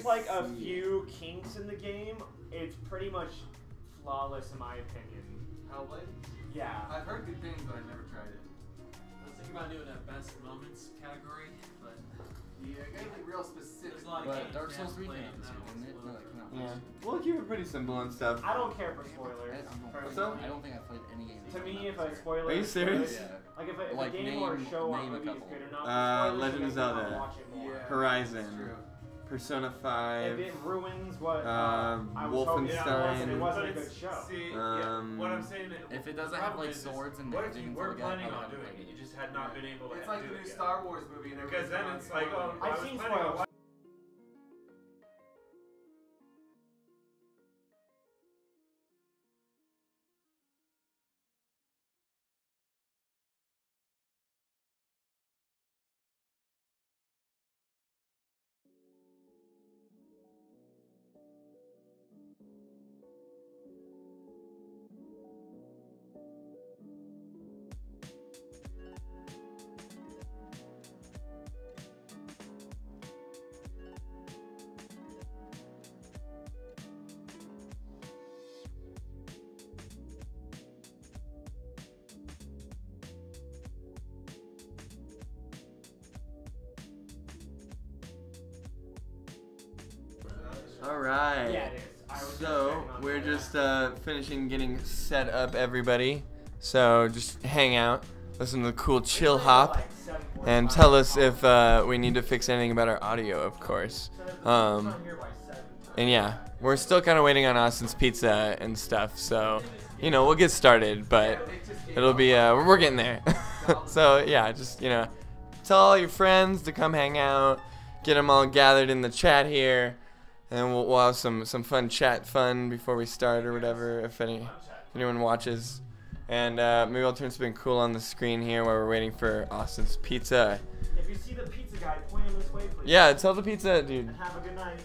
like a few kinks in the game, it's pretty much flawless in my opinion. Hellblade? Yeah. I've heard good things, but I've never tried it. I was thinking about doing a best moments category, but yeah, I gotta be real specific. There's a lot of But games Dark Souls 3 we came haven't out this year, played, didn't it? No, that came out Yeah. last year. We'll keep it pretty simple and stuff. I don't care for spoilers. I don't think I've played any games. To me, if a spoiler Are you is serious? good, Yeah. like if a Like, game or a show or name a movie is couple. good enough, spoilers Legend of make me wanna Zelda. watch it more. Yeah, Horizon. that's true. Persona If 5. it ruins what I was hoping it was, and it Wolfenstein. wasn't a good show. See, what I'm saying is, If it doesn't have like swords and what if magic you and were stuff like that, planning I on haven't doing played it, you just had not been able to It's like do the it new yet. Star Wars movie, and Because then it's like, oh, I I've was seen planning on spoilers. Alright. Yeah, it is. I was So, just checking on we're that. just finishing getting set up, everybody. So, just hang out, listen to the cool chill hop, Like 7:45. and tell us if we need to fix anything about our audio, of course. And yeah, we're still kind of waiting on Austin's pizza and stuff, so, you know, we'll get started, but it'll be, we're getting there. So, yeah, just, you know, tell all your friends to come hang out, get them all gathered in the chat here, and we'll have some fun chat fun before we start or whatever, if anyone watches. And maybe I'll turn something cool on the screen here while we're waiting for Austin's pizza. If you see the pizza guy, point him this way, please. Yeah, tell the pizza dude. And have a good night.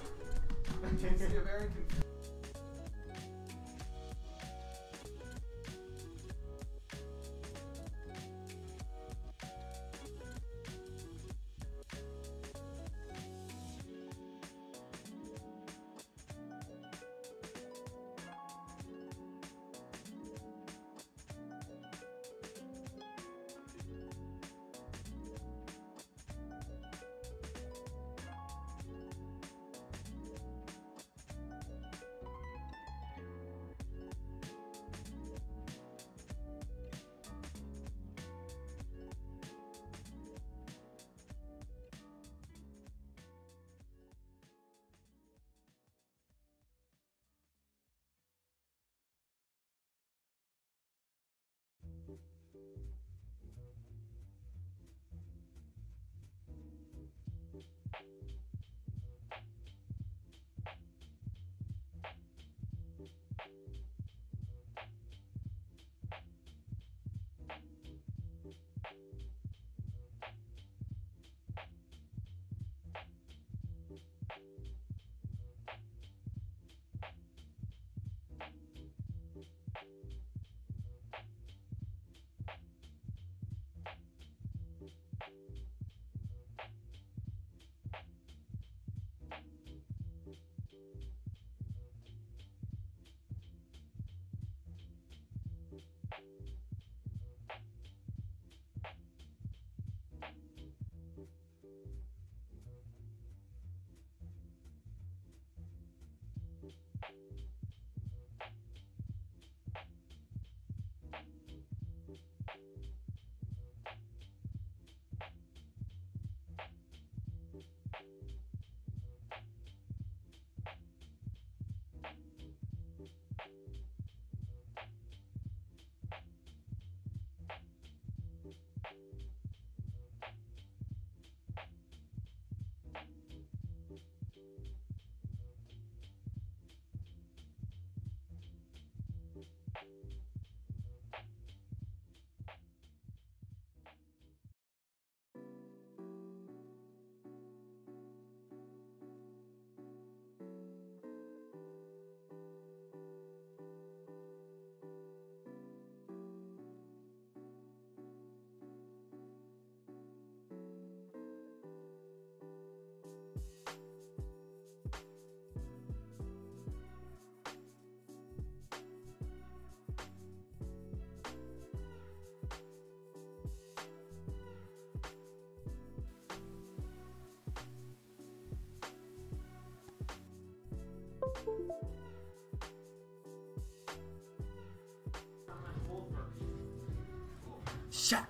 Shut.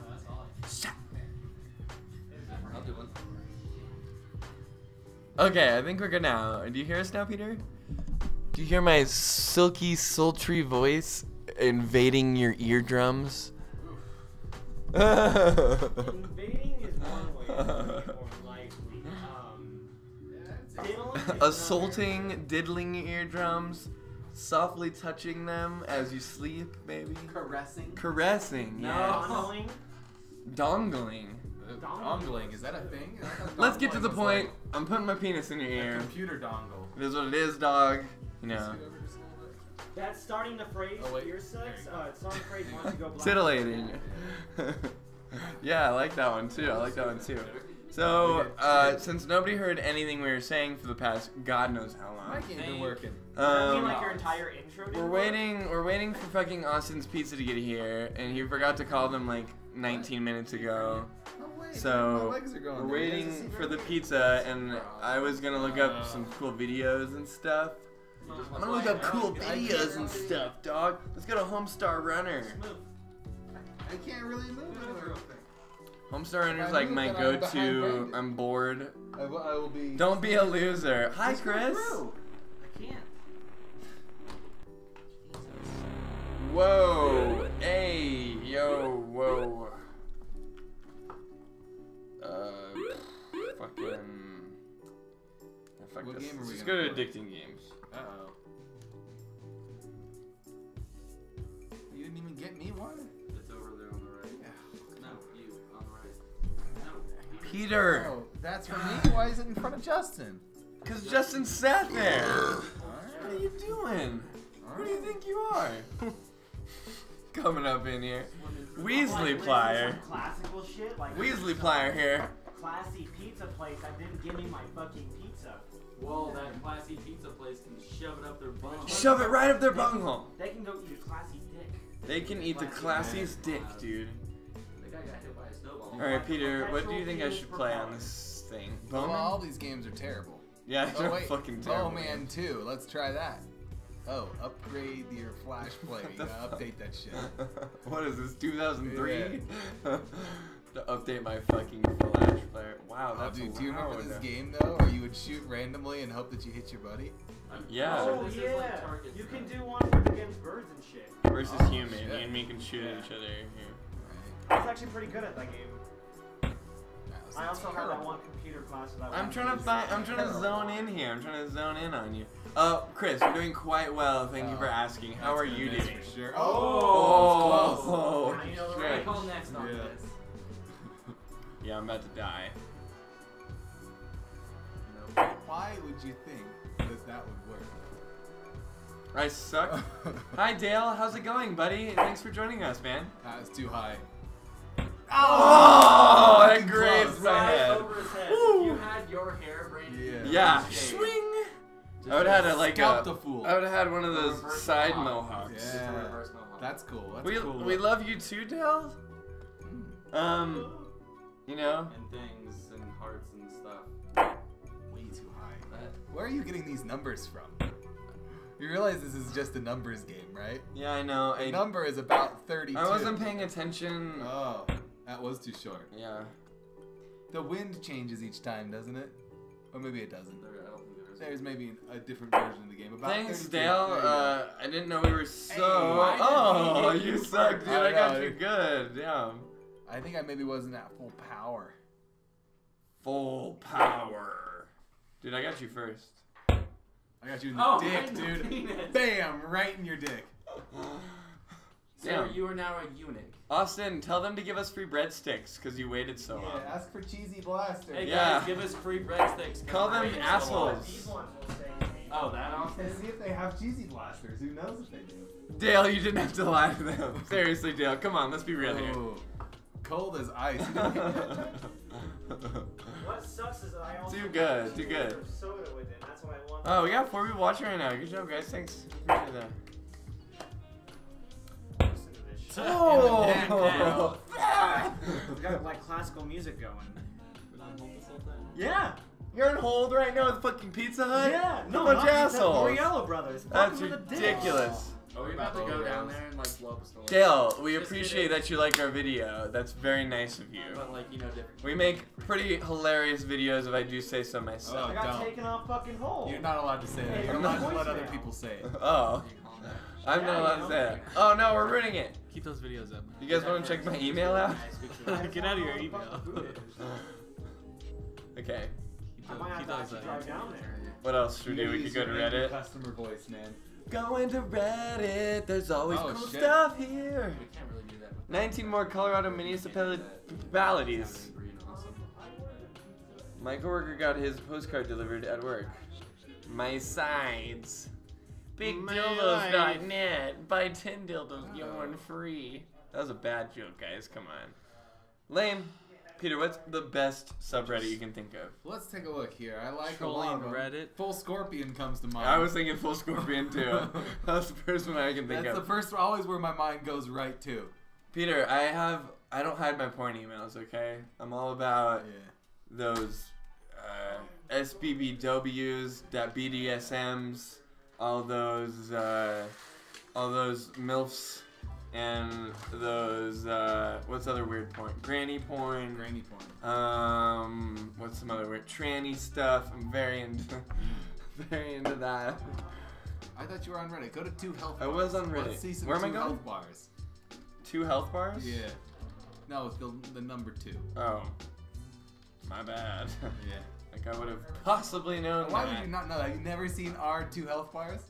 Shut. I'll do one. Okay, I think we're good now. Do you hear us now, Peter? Do you hear my silky, sultry voice invading your eardrums? Invading is one way to be more likely. Diddling is Assaulting, diddling your eardrums, softly touching them as you sleep, maybe. Caressing. Caressing, No. yeah. Dongling. Dongling. Dongling, is that a thing? Let's get to the point. I'm putting my penis in your ear. Computer dongle. It is what it is, dog. You know. That's starting the phrase Oh, wait. ear sex. Starting the phrase once you go blind. Titillating. Yeah, I like that one too. I like that one too. So, since nobody heard anything we were saying for the past God knows how My long, game's been working. I mean, like your entire intro. we're waiting for fucking Austin's Pizza to get here, and he forgot to call them like 19 minutes ago. Oh, wait, So, my legs are going. we're waiting for the pizza, and I was gonna look up some cool videos and stuff. I'm gonna look up cool videos and stuff, dog. Let's go to Homestar Runner. I can't really move anywhere. Homestar Runner's like my go-to. I'm bored. I will be. Don't be a loser. Hi, Just go Chris. through. I can't. Whoa. Hey. Yo. Whoa. Fucking. Fuck What this. game are we Let's gonna go to play? addicting games. Uh-oh. You didn't even get me one? It's over there on the right. No, you on the right. No. Peter. Oh, that's for me? Why is it in front of Justin? Cause Justin sat there. Alright. What are you doing? Who do you think you are? Coming up in here. Weasley Plier. Classical shit like Weasley Plier here. classy pizza place that didn't give me my fucking pizza. Well, that classy pizza place can shove it up their butt. Shove it right up their bunghole. They can go eat a classy dick. They can eat the classiest dick, dude. The guy got hit by a snowball. Alright, Peter, what do you think I should play on this thing? Well, Bowman? all these games are terrible. Yeah, Oh, they're wait. fucking terrible. Bowman 2. Let's try that. Oh, upgrade your flash play. What You the gotta fuck? update that shit. What is this, 2003? To update my fucking flash player. Wow, Oh, that's dude, do you remember loud. this game though, where you would shoot randomly and hope that you hit your buddy? Yeah. Oh This is yeah, like targets, you can though. do one against birds and shit. Versus Oh, human. shit. You and me can shoot at Yeah. each other here. Right. I was actually pretty good at that game. That was I also had that terrible. one computer class that I'm one trying to piece. find. I'm trying to zone in here. I'm trying to zone in on you. Chris, you're doing quite well. Thank you for asking. How are That's you gonna miss doing? For sure. Oh, Now you know the shit. I call next on Yeah. this. Yeah, I'm about to die. Why would you think that that would work? I suck. Hi, Dale. How's it going, buddy? Thanks for joining us, man. That was too high. Oh, that fucking grazed close. my Right head. over his head. Woo. If you had your hair braided. Yeah. shade, Swing. just I would have had like Scalped a. a fool. I would have had one of A those reverse side mohawk. mohawks. It's a Yeah. reverse mohawk. That's cool. That's We cool. we love you too, Dale. You know. And things and hearts and stuff. way too high. That Where are you getting these numbers from? You realize this is just a numbers game, right? Yeah, I know. A number is about 32. I wasn't paying attention. Oh, that was too short. Yeah. The wind changes each time, doesn't it? Or maybe it doesn't. I don't think there is. There's maybe a different version of the game. About Thanks, 32. Dale. There you go. I didn't know we were so. why did Oh, he hit you you suck, first? dude. I I got know. you good. Yeah. I think I maybe wasn't at full power. Full power. Dude, I got you first. I got you in the Oh, dick, my dude. penis. Bam! Right in your dick. So Damn. you are now a eunuch. Austin, tell them to give us free breadsticks because you waited so long. ask for cheesy blaster. Hey Yeah. guys, give us free breadsticks. Call them Wait, assholes. These ones will stay in me. Oh, that Austin? see if they have cheesy blasters. Who knows if they do? Dale, you didn't have to lie to them. Seriously, Dale. Come on, let's be real here. Oh, cold as ice. What sucks is that I also Too good, got too good. of soda with it. That's what I want. Oh, we got 4 people watching right now. Good job, guys. Thanks. Appreciate that. Listen to this shit. Oh! We got like classical music going. Yeah. You're on hold right now with fucking Pizza Hut? Yeah, no, bunch of not Pizza Hut, assholes. Oriello Brothers. That's Fuck 'em with a dick. ridiculous. Are we about to go down there and like blow up a store? Dale, we Just appreciate kidding. that you like our video. That's very nice of you. But like, you know, different. We make pretty hilarious videos if I do say so myself. I got Don't. taken off fucking hold. You're not allowed to say that. Hey, You're I'm allowed not- to let other voicemail. people say it. Oh, I'm not allowed to say that. Oh no, we're ruining it. Keep those videos up. You guys want to check my email out? Get out of your email. Okay. I might have to actually drive down there. What else should we do? We could go to Reddit. Customer voice, man. Go into Reddit. There's always Oh, cool shit. stuff here. We can't really do that. with 19 more Colorado municipalities. My coworker got his postcard delivered at work. My sides. BigDildos.net. Buy 10 dildos, get one free. That was a bad joke, guys. Come on. Lame. Peter, what's the best subreddit you can think of? Let's take a look here. I like a Trolling lot of them. Reddit. Full Scorpion comes to mind. I was thinking Full Scorpion too. That's the first one I can think That's of. the first, always where my mind goes right to. Peter, I don't hide my porn emails, okay? I'm all about those SBBWs, BDSMs, all those MILFs, and those what's other weird porn? Granny porn. Granny porn. What's some other weird tranny stuff? I'm very into that. I thought you were on Reddit. Go to 2 health I bars. was on Reddit. Let's see some Where am I 2 going? health bars. 2 health bars? Yeah. No, it's the number 2. Oh, my bad. Yeah. Like I would have possibly known Why that. would you not know that? You've never seen our 2 health bars?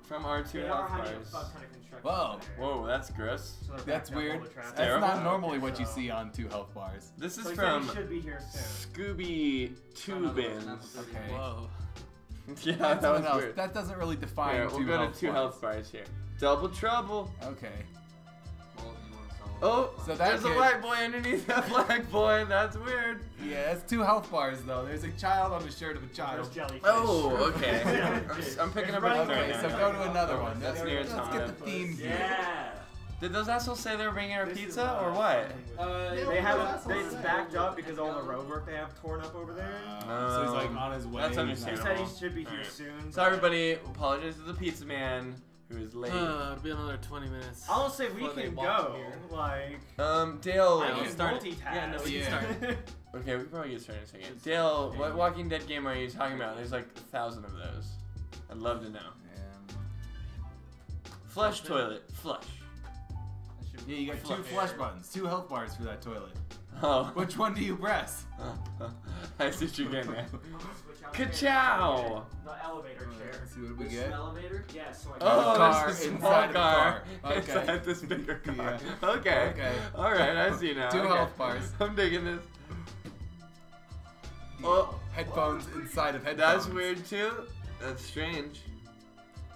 From our 2 They are health having a bars. fuck ton of construction. Whoa. Whoa, that's gross. So they're That's backed up all weird. the traffic. That's terrible. not normally what you So- see on 2 health bars. This is So he from said he should be here soon. Scooby Tubins. Okay. Whoa. Yeah, That's that was something else. weird. That doesn't really define Here, 2 we'll go health to 2 bars. health bars here. Double trouble. Okay. Oh, So that there's a kid- white boy underneath that black boy. That's weird. Yeah, it's 2 health bars though. There's a child on the shirt of a There's child. jellyfish. Oh, okay. Jellyfish. I'm picking up It's a running thread Okay, now. so go to another one. That's Let's near get Tom. the theme here. Yeah. Did those assholes say they were bringing our This is pizza or what? They have it's backed up because all the road work they have torn up over there. So he's like on his way. That's He understandable. said he should be here Alright. soon. So everybody, apologize to the pizza man who is late. It'll be another 20 minutes. Honestly, we before they can walk go. here. Like, Dale. I Yeah, can let's start it. multitask. Yeah, no, we can start. Okay, we can probably get started in a second. Dale, what Walking Dead game are you talking about? There's like 1,000 of those. I'd love to know. Flush toilet. Flush. Yeah, you got 2 flush buttons, 2 health bars for that toilet. Oh. Which one do you press? I see what you're getting at. Switch out Ka-chow! The elevator chair. Let's see what we This get. elevator? Yeah, so I Oh, car there's a small inside of a car. car. Okay. Inside this bigger car. Yeah. Okay. Okay. Alright, I see now. 2 Okay. health bars. I'm digging this. Yeah. Oh. Headphones inside of headphones. That's weird too. That's strange.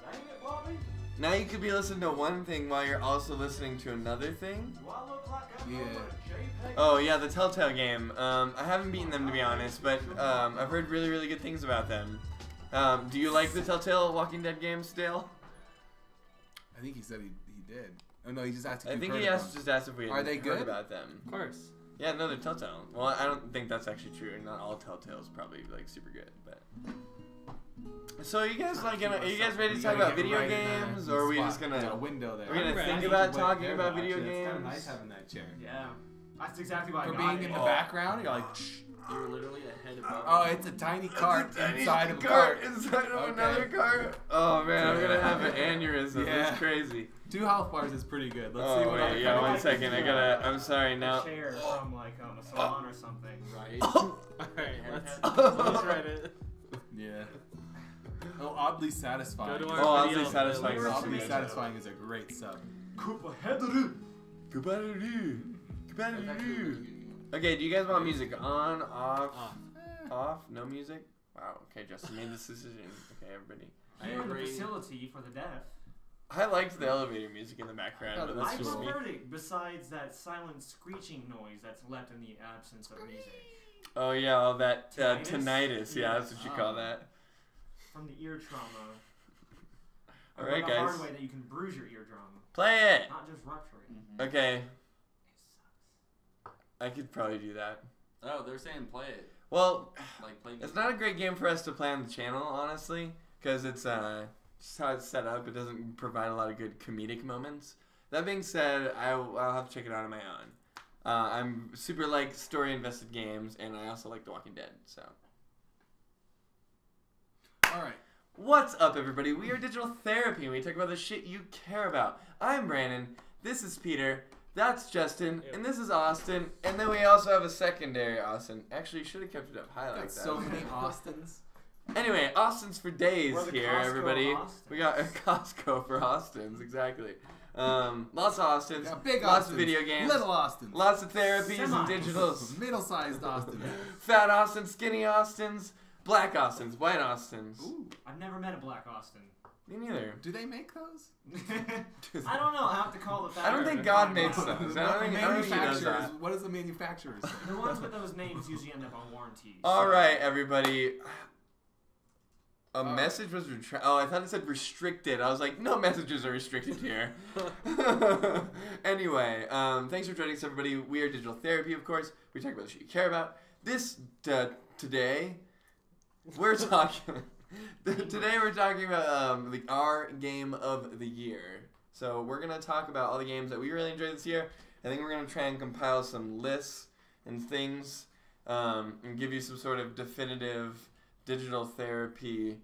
Dang it, Bobby. Now you could be listening to one thing while you're also listening to another thing. Do I look like I'm Yeah. over a JPEG? Oh yeah, the Telltale game. I haven't beaten them to be honest, but I've heard really, really good things about them. Do you like the Telltale Walking Dead games, Dale? I think he said he did. Oh no, he just asked if I you've think heard he of asked, them. just asked if we had Are they heard good? about them. Of course. Yeah, no, they're Telltale. Well, I don't think that's actually true. Not all Telltale's probably like super good, but. So are you guys like gonna? Are you guys ready to You talk gotta about get video right in that games, or are we spot. just There's a gonna? window there. We're gonna I'm ready. think I about Wait talking there, about actually. video It's games. kind of nice having that chair. Yeah. That's exactly why For I being got in it. the background, you're like, You're literally a head above. oh, it's a tiny cart Tiny inside of a cart. Inside of Okay. another cart. Oh man, I'm gonna have an Yeah. aneurysm. Yeah. That's crazy. 2 health bars is pretty good. Let's Oh see what wait, other yeah, kind of- one second. I gotta. I'm sorry A now. chair from like a salon or something. Right? Alright, let's Reddit. Yeah. Oh, oddly satisfying. Go to our Oh, oddly video satisfying. playlist. Oddly Yeah. satisfying is a great sub. Okay, do you guys want music on, off, Off. off? No music? Wow. Okay, Justin made this decision. Okay, everybody. I Here in the agree. facility for the deaf. I liked the elevator music in the background, Oh, but that's that's I just me. preferred it besides that silent screeching noise that's left in the absence of music. Oh yeah, all that Tinnitus? tinnitus. Yeah, that's what you call Oh. that. From the ear trauma. I All right, learned the hard guys. way that you can bruise your eardrum, Play it. not just rupture it. Mm-hmm. Okay, It sucks. I could probably do that. Oh, they're saying play it. Well, Like playing. it's not a great game for us to play on the channel, honestly, because it's just how it's set up. It doesn't provide a lot of good comedic moments. That being said, I'll have to check it out on my own. I'm super like story invested games, and I also like The Walking Dead. So, All right. what's up, everybody? We are Digital Therapy, and we talk about the shit you care about. I'm Brandon. This is Peter. That's Justin, and this is Austin, and then we also have a secondary Austin. Actually, you should have kept it up high like Got that. so many Austins. Anyway, Austin's for days We're the here, Costco everybody. of Austins. We got a Costco for Austins, exactly. Lots of Austins, Got big lots Austins. of video games, Little Austins. lots of therapies and Semis. digitals. Middle-sized Austins. Fat Austins, skinny Austins, black Austins, white Austins. Ooh. I've never met a black Austin. Me neither. Do they make those? I don't know. I have to call the I don't factory think to God find makes out. those. I don't think he does Manufacturers. that. What does the manufacturer say? The ones with those names usually end up on warranty. All so- right, everybody. A message was Oh, I thought it said restricted. I was like, no messages are restricted here. Anyway, thanks for joining us, everybody. We are Digital Therapy, of course. We talk about the shit you care about. Today, we're talking. Today we're talking about our game of the year. So we're gonna talk about all the games that we really enjoyed this year. I think we're gonna try and compile some lists and things, and give you some sort of definitive Digital Therapy,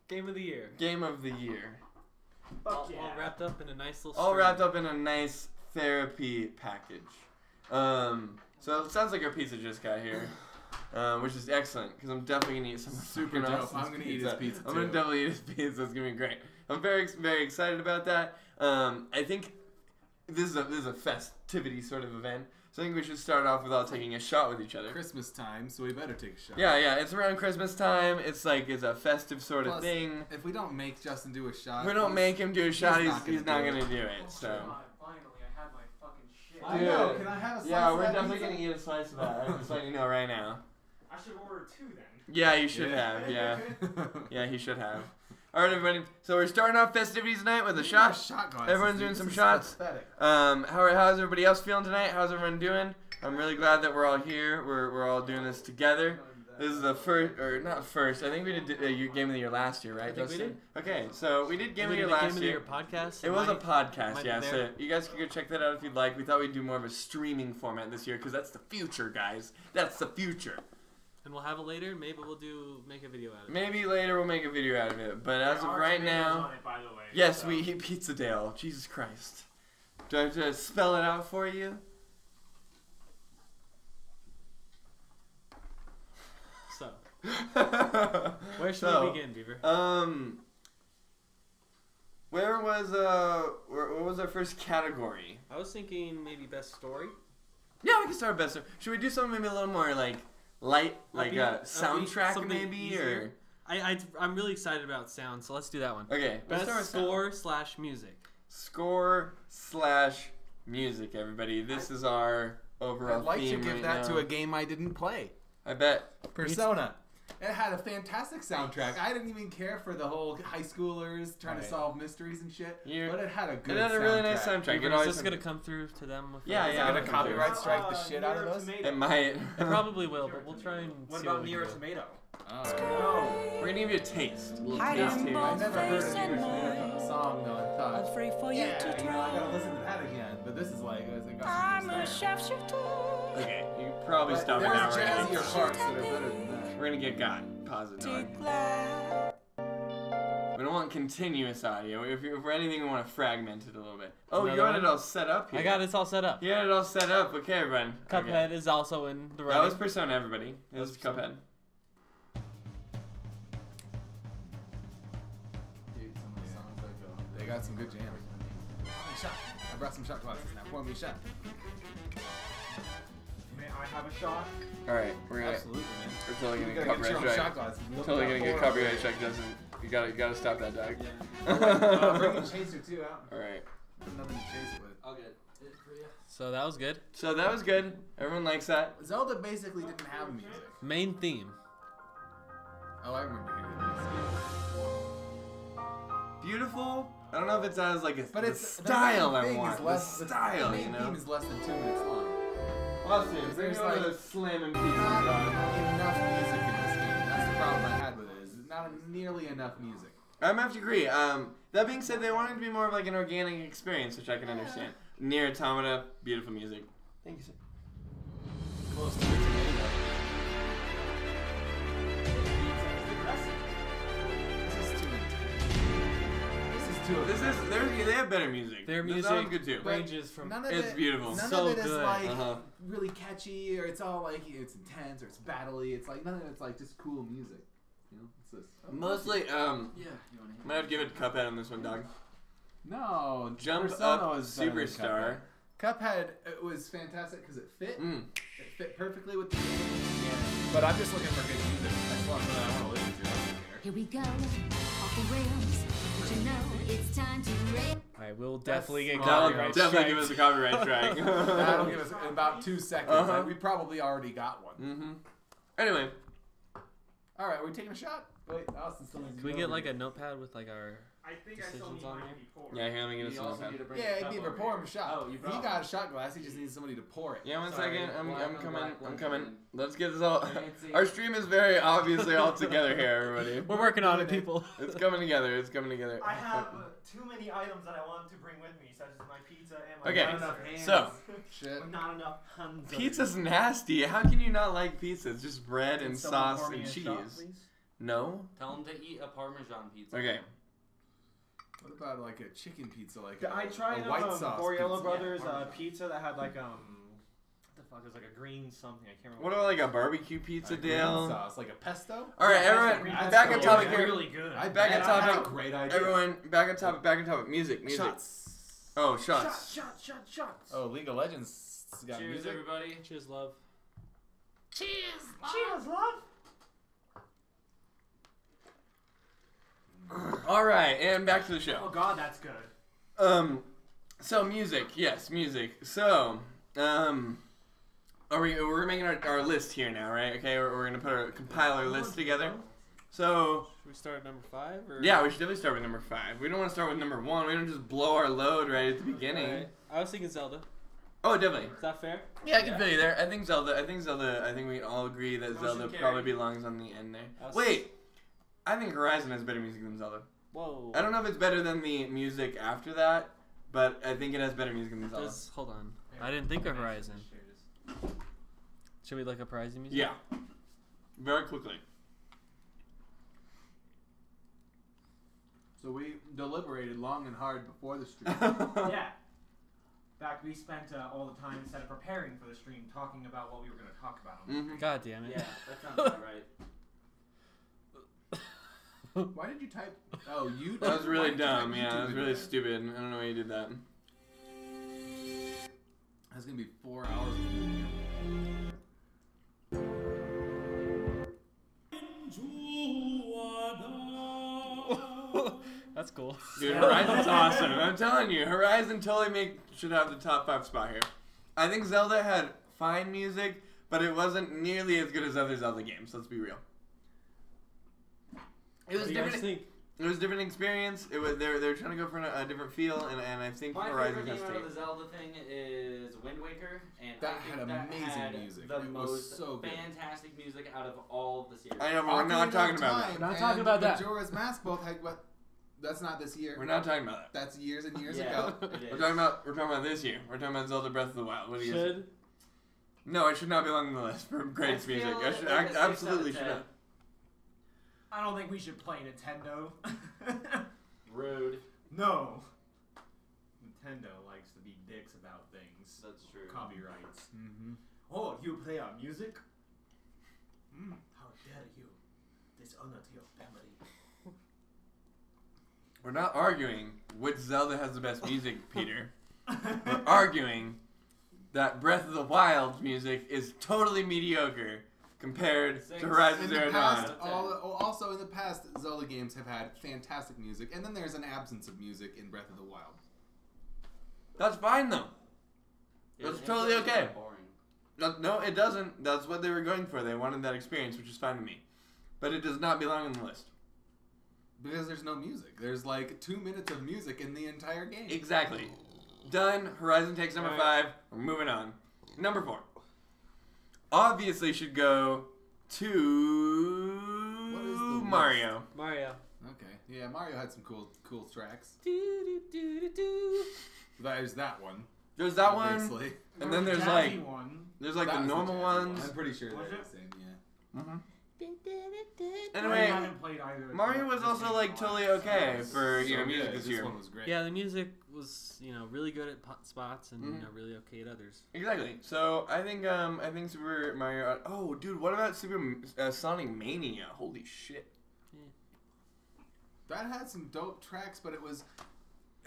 Game of the year. game of the year. Fuck All yeah. wrapped up in a nice little. All string. wrapped up in a nice therapy package. So it sounds like our pizza just got here, which is excellent because I'm definitely gonna eat some Super fucking dope. Austin's I'm gonna eat his pizza, I'm gonna too. definitely eat his pizza. It's gonna be great. I'm very excited about that. I think this is a festivity sort of event, so I think we should start off without taking a shot with each other. Christmas time, so we better take a shot. Yeah, it's around Christmas time. It's like it's a festive sort of Plus, thing. If we don't make Justin do a shot, If we don't make him do a shot, not he's not gonna gonna do do it. it. So. Finally, I had my fucking shit. I know. Can I have a slice Yeah, of we're that definitely pizza? gonna eat a slice of that. I'm just letting you know right now. I should order 2 then. Yeah, you should have. Yeah, yeah, he should have. All right, everybody. So we're starting off festivities tonight with a shot. Shot glasses, Everyone's dude. doing This some is shots. pathetic. How's everybody else feeling tonight? How's everyone doing? I'm really glad that we're all here. We're all doing this together. This is the first, or not first. I think we did Game of the Year last year, right? I think we Justin? Okay, so we did Game of the We Year did a last Game of the year. Year podcast. It was a Might podcast, be yeah. So there. you guys can go check that out if you'd like. We thought we'd do more of a streaming format this year because that's the future, guys. That's the future. And we'll have it later. Maybe we'll make a video out of it. Maybe later we'll make a video out of it, but as of There are right tomatoes now, on it, by the way, yes, so- we eat Pizza Dale. Jesus Christ. Do I have to spell it out for you? So, where should So, we begin, Beaver? What was our first category? I was thinking maybe best story. Yeah, we can start with best. Should we do something maybe a little more like light, like a Upbeat, soundtrack something maybe, easier. I'm really excited about sound, so let's do that one. or okay? Let's Best start with sound. score/music. Score/music, everybody. This is our overall I'd like to theme give right that now. to a game I didn't play. I bet. Persona. It had a fantastic soundtrack. I didn't even care for the whole high schoolers trying to Right. solve mysteries and shit. You- But it had a good It had a really nice soundtrack. soundtrack. It Is always this had- gonna come through to them? With Yeah, Is it yeah. gonna I'm copyright sure. strike the shit out of Nier those? Tomato. It might. It probably will, but we'll try and What see about we Nier can do. Tomato? Oh. We're gonna give you a taste. A little Hiding taste here. I never heard Face of and Nier Tomato from the song though and thought, Free for you yeah, to I try. gotta listen to that again. But this is like, it got I'm some a good stuff. sharpshooter. Okay, you can probably But stop it there's now, right? jazzier parts that are better than that. We're gonna get got. Pause it, dog. Glad. We don't want continuous audio. If we're anything, we want to fragment it a little bit. Oh, you Another got it one? all set up here. I got it all set up. You got it all set up. Okay, everyone. Cuphead Okay. is also in the That running. was Persona, everybody. It was That was Cuphead. Dude, some of the songs that go. They got some good jams. Shot. I brought some shot glasses. Now pour me a shot. May I have a shot? All right, we're Absolutely, man. totally You gonna gotta get get your own copyright shot strike. glasses. Look Totally that gonna get pour. copyright strike, Justin. You gotta stop that, dog. Bring the chaser too out. All right. Nothing to chase it with. I'll get it for you. So that was good. So that was good. Everyone likes that. Zelda basically didn't have music. Main theme. Oh, I remember hearing this. Beautiful I don't know if it's as like a But the it's style the I main thing want. is The less, style, the you main know. theme is less than 2 minutes long. Austin, There's there's like- like slamming pieces. Not dog. enough music in this game. That's the problem I had with it. Is not nearly enough music. I'm gonna have to agree. That being said, they wanted it to be more of like an organic experience, which I can understand. Near Automata, beautiful music. Thank you, sir. Close to it. They have better music. Their This music sounds good too. ranges from. None of It's it, beautiful. None So of it is good. like Uh-huh. really catchy, or it's all like it's intense, or it's battly. It's like none of it's like just cool music. You know, it's this. Mostly, Yeah, you wanna I'm gonna have to give it Cuphead on this one, dog. No, Jump Persona Up was better than Superstar. Cuphead, it was fantastic because it fit. Mm. It fit perfectly with the game. But I'm just looking for good music. That's one that I want to listen to. I don't care. Here we go, off the rails. But you know it's time to rail. Alright, we'll definitely get That'll copyright definitely strikes. give us a copyright strike. That'll give us about 2 seconds. Uh-huh. We probably already got one. Mm-hmm. Anyway, All right, are we taking a shot? Wait, Austin still needs to Can we go get over like here. a notepad with like our? I think I still Decisions need on mine there? to be poured. yeah, here, let me get a You song also pad. need to bring Yeah, a he cup needs over to pour here. him a shot. Oh, you He brought got a shot glass. He just needs somebody to pour it. Yeah, one Sorry, second. I'm black on coming. black I'm ones coming. again. Let's get this all. Fancy. Our stream is very obviously all together here, everybody. We're working on it, people. It's coming together. It's coming together. I have too many items that I want to bring with me, such as my pizza and my Okay, mixer. enough hands. so Shit. With not enough hands. pizza's nasty. How can you not like pizza? It's just bread and Someone sauce pour me and a cheese. shot, please? No. Tell them to eat a Parmesan pizza. Okay. What about like a chicken pizza, like I tried a white sauce Borriello pizza? Brothers Yeah, pizza that had like what the fuck? It was like a green something. I can't remember. What about like a barbecue pizza, Like green Dale? sauce, like a pesto? All right, Yeah, everyone. green that's Back cool. on topic It's here. really good. Back on That's topic. a great idea. Everyone, back on topic. Back on topic. Music. Shots. Oh, shots. Shots. Oh, League of Legends got Cheers, music. everybody. Cheers, love. Cheers, love. All right, and back to the Oh show. god, that's good. So music, yes, music. So, we're making our list here now, right? Okay, we're gonna compile our list together. So, Should we start at number 5? Or? yeah, we should definitely start with number 5. We don't want to start with number 1. We don't just blow our load right at the beginning. Alright. I was thinking Zelda. Oh, definitely. Is that fair? Yeah, I can feel you there. I think Zelda. I think we all agree that Motion Zelda carry. probably belongs on the end there. Us- Wait, I think Horizon has better music than Zelda. Whoa. I don't know if it's better than the music after that, but I think it has better music than Zelda. Hold on. I didn't think of Horizon. Should we look up Horizon music? Yeah, very quickly. So we deliberated long and hard before the stream. Yeah. In fact, we spent all the time instead of preparing for the stream talking about what we were going to talk about. Mhm. God damn it. Yeah, that sounds about right. Why did you type? Oh, you. That was really why did you dumb. type Yeah, that YouTube was in really there? stupid. I don't know why you did that. That's gonna be 4 hours. Of video. That's cool. Dude, Horizon's awesome. I'm telling you, Horizon totally should have the top 5 spot here. I think Zelda had fine music, but it wasn't nearly as good as other Zelda games. Let's be real. It was What do you guys different. think? It was a different experience. It was they're trying to go for a different feel, and I think My Horizon favorite has game to out take. of the Zelda thing is Wind Waker, and That I think had that amazing had music. the It was most so good. fantastic music out of all of the series. I know, but we're not Ocarina talking of about Time that. We're not and talking about that. Majora's Mask both had what? That's not this year. We're not talking about that. That's years and years Yeah, ago. it is. We're talking about this year. We're talking about Zelda Breath of the Wild. What do you guys think? Should? No, it should not belong on the list for greatest I feel music. like I should a 6 absolutely out of should 10. not. I don't think we should play Nintendo. Rude. No. Nintendo likes to be dicks about things. That's true. Copyrights. Mm-hmm. Oh, you play our music? How dare you? Dishonor to your family. We're not arguing which Zelda has the best music, Peter. We're arguing that Breath of the Wild's music is totally mediocre compared Six. to Horizon In Zero the past, Dawn. also in the past, Zelda games have had fantastic music, and then there's an absence of music in Breath of the Wild. That's fine though. That's It's totally really okay. Boring. No, it doesn't. That's what they were going for. They wanted that experience, which is fine to me. But it does not belong on the list. Because there's no music. There's like 2 minutes of music in the entire game. Exactly. Done. Horizon takes number 5. We're moving on. Number 4. Obviously should go to What is the Mario. Mario. Okay. Yeah, Mario had some cool tracks. Do, do, do, do, do. There's that one. There's that one, obviously. and then there's Jazzy like one. there's like That the was normal jazzy ones. one. I'm pretty sure Was they're it? the same, yeah. Mm-hmm. I Anyway, haven't played either. of Mario them. was This also game's like a lot. totally okay for So music good. this year. one was great. Yeah, the music was really good at spots and Mhm. really okay at others. Exactly. So I think Super Mario. Oh, dude, what about Super Sonic Mania? Holy shit. That had some dope tracks, but it was,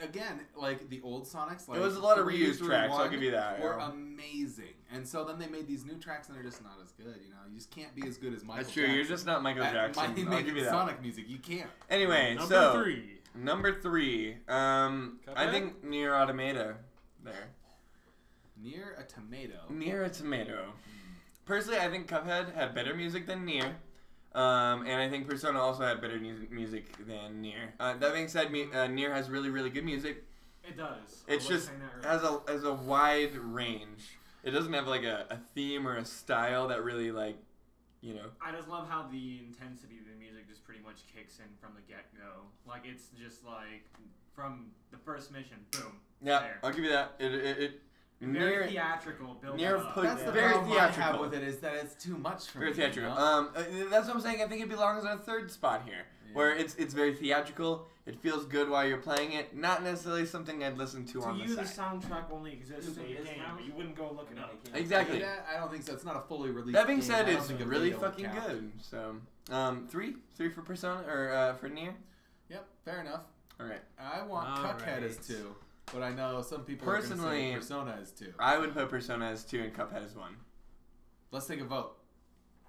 again, like the old Sonics. Like It was a lot of 3 reused through tracks, I'll 1 give you that, Were yeah. amazing, and so then they made these new tracks, and they're just not as good. You know, you just can't be as good as Michael. That's true. Jackson You're just not Michael at Jackson. I'll making give you that. Sonic music. You can't. Anyway, Number so 3. number 3. I think Nier Automata. There. Near a tomato. Nier a tomato. Personally, I think Cuphead had better music than Nier. And I think Persona also had better music than Nier. That being said, Nier has really, really good music. It does. It's just has a wide range. It doesn't have like a theme or a style that really like, you know. I just love how the intensity of the music just pretty much kicks in from the get-go. Like it's just like from the first mission, boom. Yeah, There. I'll give you that. It Very theatrical. Build Nier up. put- That's the very problem I have theatrical. with it is that it's too much for Very me. theatrical. You know? That's what I'm saying. I think it belongs on a 3rd spot here, where it's very theatrical. It feels good while you're playing it. Not necessarily something I'd listen to on To you, the the side. soundtrack only exists in the Is game. now? You wouldn't go look it up. Exactly. That, I don't think so. It's not a fully released. That being game. said, I don't it's think a really video would fucking count. good. So, 3 for Persona or for Nier. Yep, fair enough. All right. I want All Cuphead as right. 2, but I know some people Personally, are going to say Persona as 2. I would put Persona as 2 and Cuphead as 1. Let's take a vote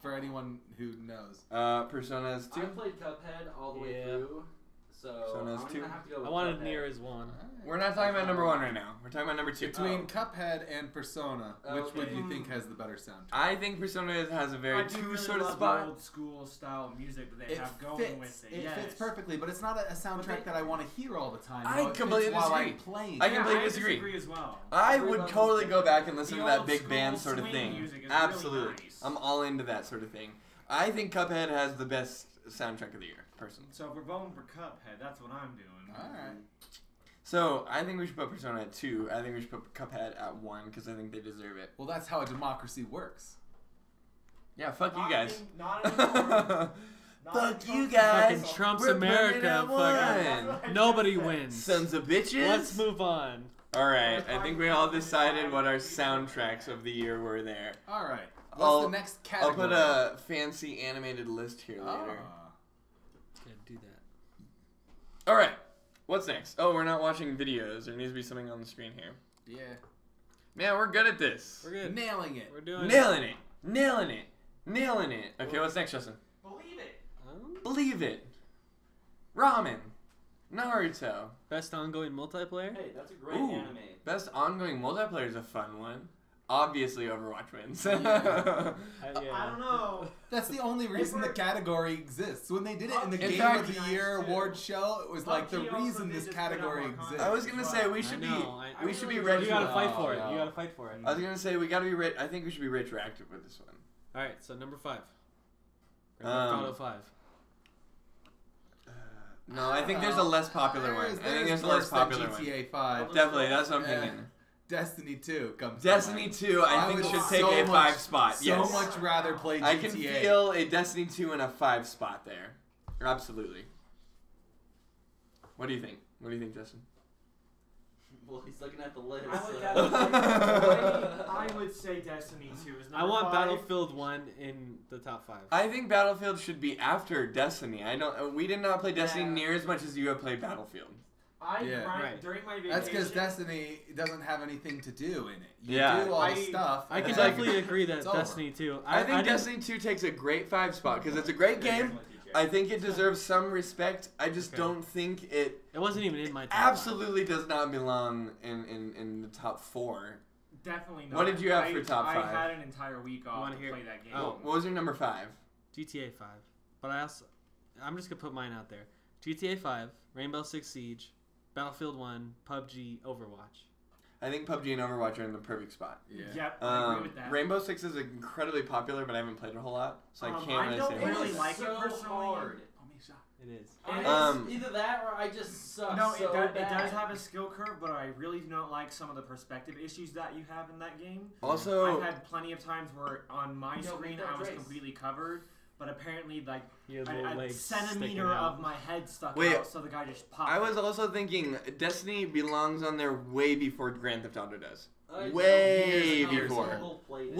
for anyone who knows. Persona as 2. I played Cuphead all the way Yeah. through, so Sona's I'm two. gonna have to go with I wanted Cuphead. Nier as 1. We're not talking about number 1 right now. We're talking about number 2. Between Cuphead and Persona, which would Okay. you think has the better soundtrack? I think Persona has a very I do 2 really sort of love spot. the old school style music that they It have going fits. with it. It Yes. fits perfectly, but it's not a soundtrack But they- that I want to hear all the time. I You know, it completely fits while I'm disagree. playing. I completely I disagree. as well. I Agree would about totally this. go back and listen The to that old big school band sort of swing thing. music is Absolutely. really nice. I'm all into that sort of thing. I think Cuphead has the best soundtrack of the year, personally. So if we're voting for Cuphead, that's what I'm doing. All right. So I think we should put Persona at 2. I think we should put Cuphead at 1 because I think they deserve it. Well, that's how a democracy works. Yeah, fuck you Not guys. Not anymore. Not Fuck in you Trump's guys. Fucking Trump's We're putting it America. at Fucking 1. nobody wins. Sons of bitches. Let's move on. All right, I think we all decided what our soundtracks of the year were there. All right. What's I'll- the next I'll category? put a fancy animated list here later. Ah. Yeah, do that. All right, what's next? Oh, we're not watching videos. There needs to be something on the screen here. Yeah. Man, we're good at this. We're good. Nailing it. We're doing Nailing it. Nailing it. Nailing it. Okay, what's next, Justin? Believe it. Believe it. Ramen. Naruto. Best ongoing multiplayer? Hey, that's a great Ooh, anime. best ongoing multiplayer is a fun one. Obviously, Overwatch wins. I don't know. That's the only reason the category exists. When they did it in the In Game fact- of the Year award show, it was like the PUBG also reason did this just category put out more exists. I was gonna say we should I be know, I we should be really ready. You gotta for fight that. for it. no. You gotta fight for it. I was gonna say we gotta be. I think we should be retroactive with this one. Alright, so number 5. Grand Theft Auto 5. No, I think there's a less popular one. I think there's a less worse than popular one. GTA 5. Definitely, that's what I'm Yeah. thinking. Destiny 2 comes. to Destiny mind. 2, I think would should take so a much- 5 spot. So Yes, much rather play GTA. I can feel a Destiny 2 in a 5 spot there. Absolutely. What do you think? What do you think, Justin? Well, he's looking at the list. I would, so- I would say Destiny 2 is number I want 5. Battlefield 1 in the top 5. I think Battlefield should be after Destiny. I don't. We did not play Destiny Yeah. near as much as you have played Battlefield. Yeah. Right. During my vacation. That's because Destiny doesn't have anything to do in it. You Yeah. do all the stuff. I and can then definitely agree that it's over. Destiny 2. I think didn't- Destiny 2 takes a great 5 spot because it's a great game. I think it deserves some respect. I just Okay. don't think it It wasn't even in my top absolutely does not belong in the top 4. Definitely not. What did you have for top 5? I had an entire week off wanna to hear- play that game. Oh. What was your number 5? 5. GTA 5. But I'm just going to put mine out there. GTA 5, Rainbow Six Siege, Battlefield 1, PUBG, Overwatch. I think PUBG and Overwatch are in the perfect spot. Yeah. Yep, I agree with that. Rainbow Six is incredibly popular, but I haven't played it a whole lot, so I can't really don't say. really It's like it so personally. hard. It is. Either that or I just suck No, so it bad. does have a skill curve, but I really do not like some of the perspective issues that you have in that game. Also, I've had plenty of times where on my screen I was completely covered, but apparently like You have little a legs sticking centimeter out. of my head stuck Wait, out, so the guy just popped. I was also thinking Destiny belongs on there way before Grand Theft Auto does. I know. Way Years before. people played it.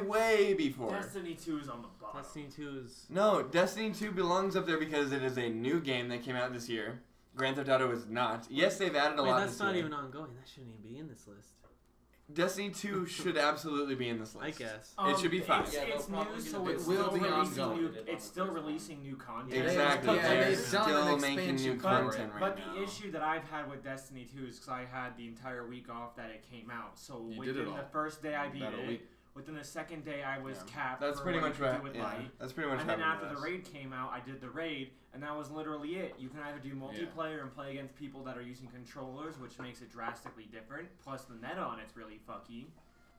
Way before. Destiny 2 is on the bottom. Destiny 2 is. No, Destiny 2 belongs up there because it is a new game that came out this year. Grand Theft Auto is not. Yes, they've added a Wait, lot that's this not year. even ongoing. That shouldn't even be in this list. Destiny 2 should absolutely be in this list. I guess. It should be fine. It's, Yeah, it's they'll probably new, do so the it's big still will be releasing ongoing. new. It's still releasing new content. Exactly. Yeah, They're they've done still an making new expansion content right But now. the issue that I've had with Destiny 2 is because I had the entire week off that it came out. So You did it within all. the first day I beat About a it. week. Within the second day I was Yeah. capped. That's for pretty what much you could right. do with Yeah, light. that's pretty much. And then happened after with the us. raid came out, I did the raid, and that was literally it. You can either do multiplayer and play against people that are using controllers, which makes it drastically different. Plus, the meta on it's really fucky.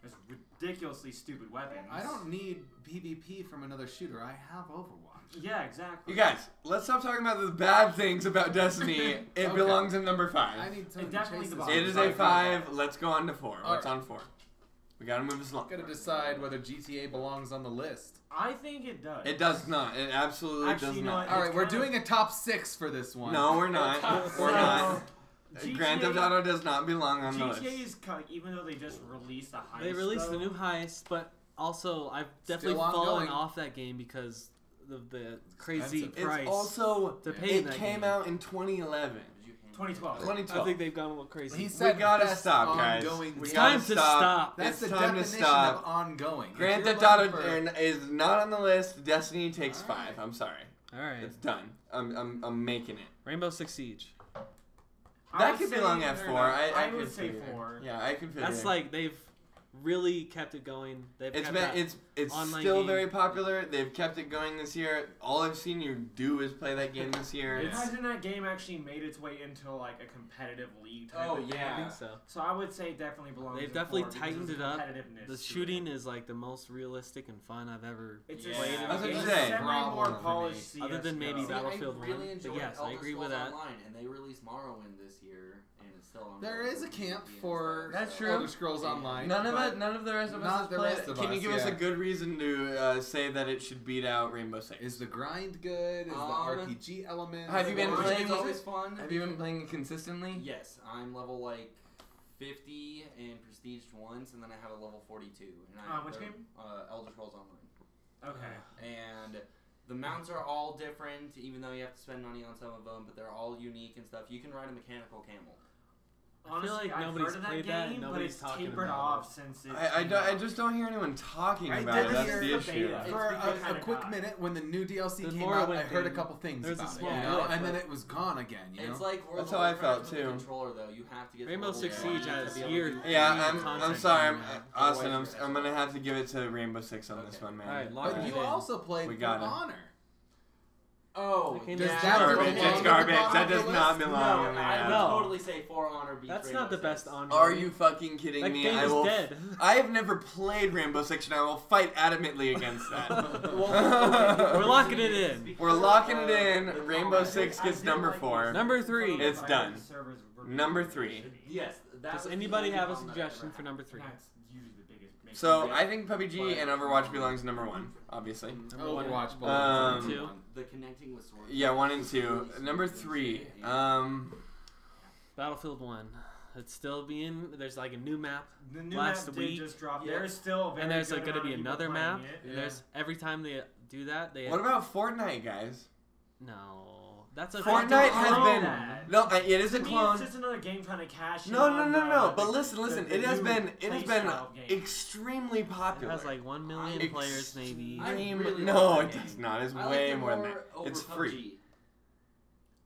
There's ridiculously stupid weapons. I don't need PvP from another shooter. I have Overwatch. Yeah, exactly. You guys, let's stop talking about the bad things about Destiny. It Okay. belongs in number 5. I need something It to definitely chase this. belongs. It is a 5. Let's go on to 4. What's Alright. on 4? We gotta move this along. Gotta decide whether GTA belongs on the list. I think it does. It does not. It absolutely Actually, does you know not. what? All right, It's we're kind of- doing a top 6 for this one. No, we're not. We're not. GTA Grand Theft Auto does not belong on the GTA list. is even though they just released a heist. They released the though, new heist, but also I've Still definitely fallen ongoing. off that game because of the crazy Expensive. price. It's also to pay in it that came game. out in 2011. 2012. 2012. I think they've gone a little crazy. He We said gotta best stop, guys. ongoing. We It's gotta time to stop. That's It's the time to definition stop. of ongoing. If Grand you're Theft Auto looking for- is not on the list. Destiny takes All right. 5. I'm sorry. All right, It's done. I'm making it. Rainbow Six Siege. I That would could say belong at they're 4. not- I would could say fit it. 4. Yeah, I could fit That's it. like they've really kept it going. They've It's kept been that it's online still game. very popular. They've kept it going this year. All I've seen you do is play that game this year. It hasn't that game actually made its way into like a competitive league type Oh, of yeah. I thing? think so. So I would say it definitely belongs. They've in definitely 4 because tightened there's it up. competitiveness The to shooting it. is like the most realistic and fun I've ever It's Yeah. a, I was gonna it's say. a semi more Problem for polished me. Other than maybe CS:GO. Battlefield I really 1, enjoyed but yes, I Elder agree with Scrolls that. Online, and they released Morrowind this year, and it's still on. There is a camp for That's true. Elder Scrolls Online. None of but it. None of the rest of us not has the played rest it. of Can you us, give us a yeah. good reason to say that it should beat out Rainbow Six? Is the grind good? Is the RPG element? Have you been Morrowind playing is it? always fun. Have you been playing it consistently? Yes, I'm level like 50 and prestiged once, and then I have a level 42. And I Which game? Elder Scrolls Online. Okay. And the mounts are all different, even though you have to spend money on some of them, but they're all unique and stuff. You can ride a mechanical camel. I feel Honestly, like I've nobody's heard of that played game, that and but nobody's it's talking tapered about off since it. I just don't hear anyone talking I about did it. That's hear the the issue. beta. For It's a kinda quick died. minute, when the new DLC The came Morrowind out, I heard a thing, couple things there's a about it, small you know? blip, And then but- it was gone again, you know? It's like World That's of how I Warcraft felt, with the too. controller, though. You have to get Rainbow to Six level Siege 1 has to be able year. to do Yeah, it. I'm content sorry, coming out. Austin. Otherwise, I'm gonna have to give it to Rainbow Six on this Okay. one, man. Alright, lock But it you in. also played We For got it. Honor. Oh, That game Does is that garbage. belong It's at the garbage. bottom That of the does not list? belong No, in I would there. No. totally say For Honor beats That's Rainbow not the Six. best on. Are you fucking kidding That me? game I is will. dead. I have never played Rainbow Six, and I will fight adamantly against that. We're locking it in. We're locking it in. Rainbow Six gets number 4. Number 3. It's done. Number 3. Yes. That Does was anybody the have a only one that suggestion ever for number 3? That's usually the biggest. So I think PUBG and Overwatch belongs number 1, obviously. Number 1. Overwatch Um, belongs. Two. The connecting with swords. Yeah, 1 and 2. Number 3. Battlefield 1. It's still being. There's like a new map, The new last map week. did just drop. Yeah. There's still a very and there's good like going to amount be of people another playing map. it. And there's every time they do that, they What about Fortnite, guys? no. That's a Fortnite don't has know been that. no. It is a To me, clone. it's just another game trying to cash in. No. on the- But listen. the It has new been playstyle game. extremely It popular. has like 1 million players maybe. I really No, like it that does game. not. It's I way like it more than more that. over It's PUBG. free.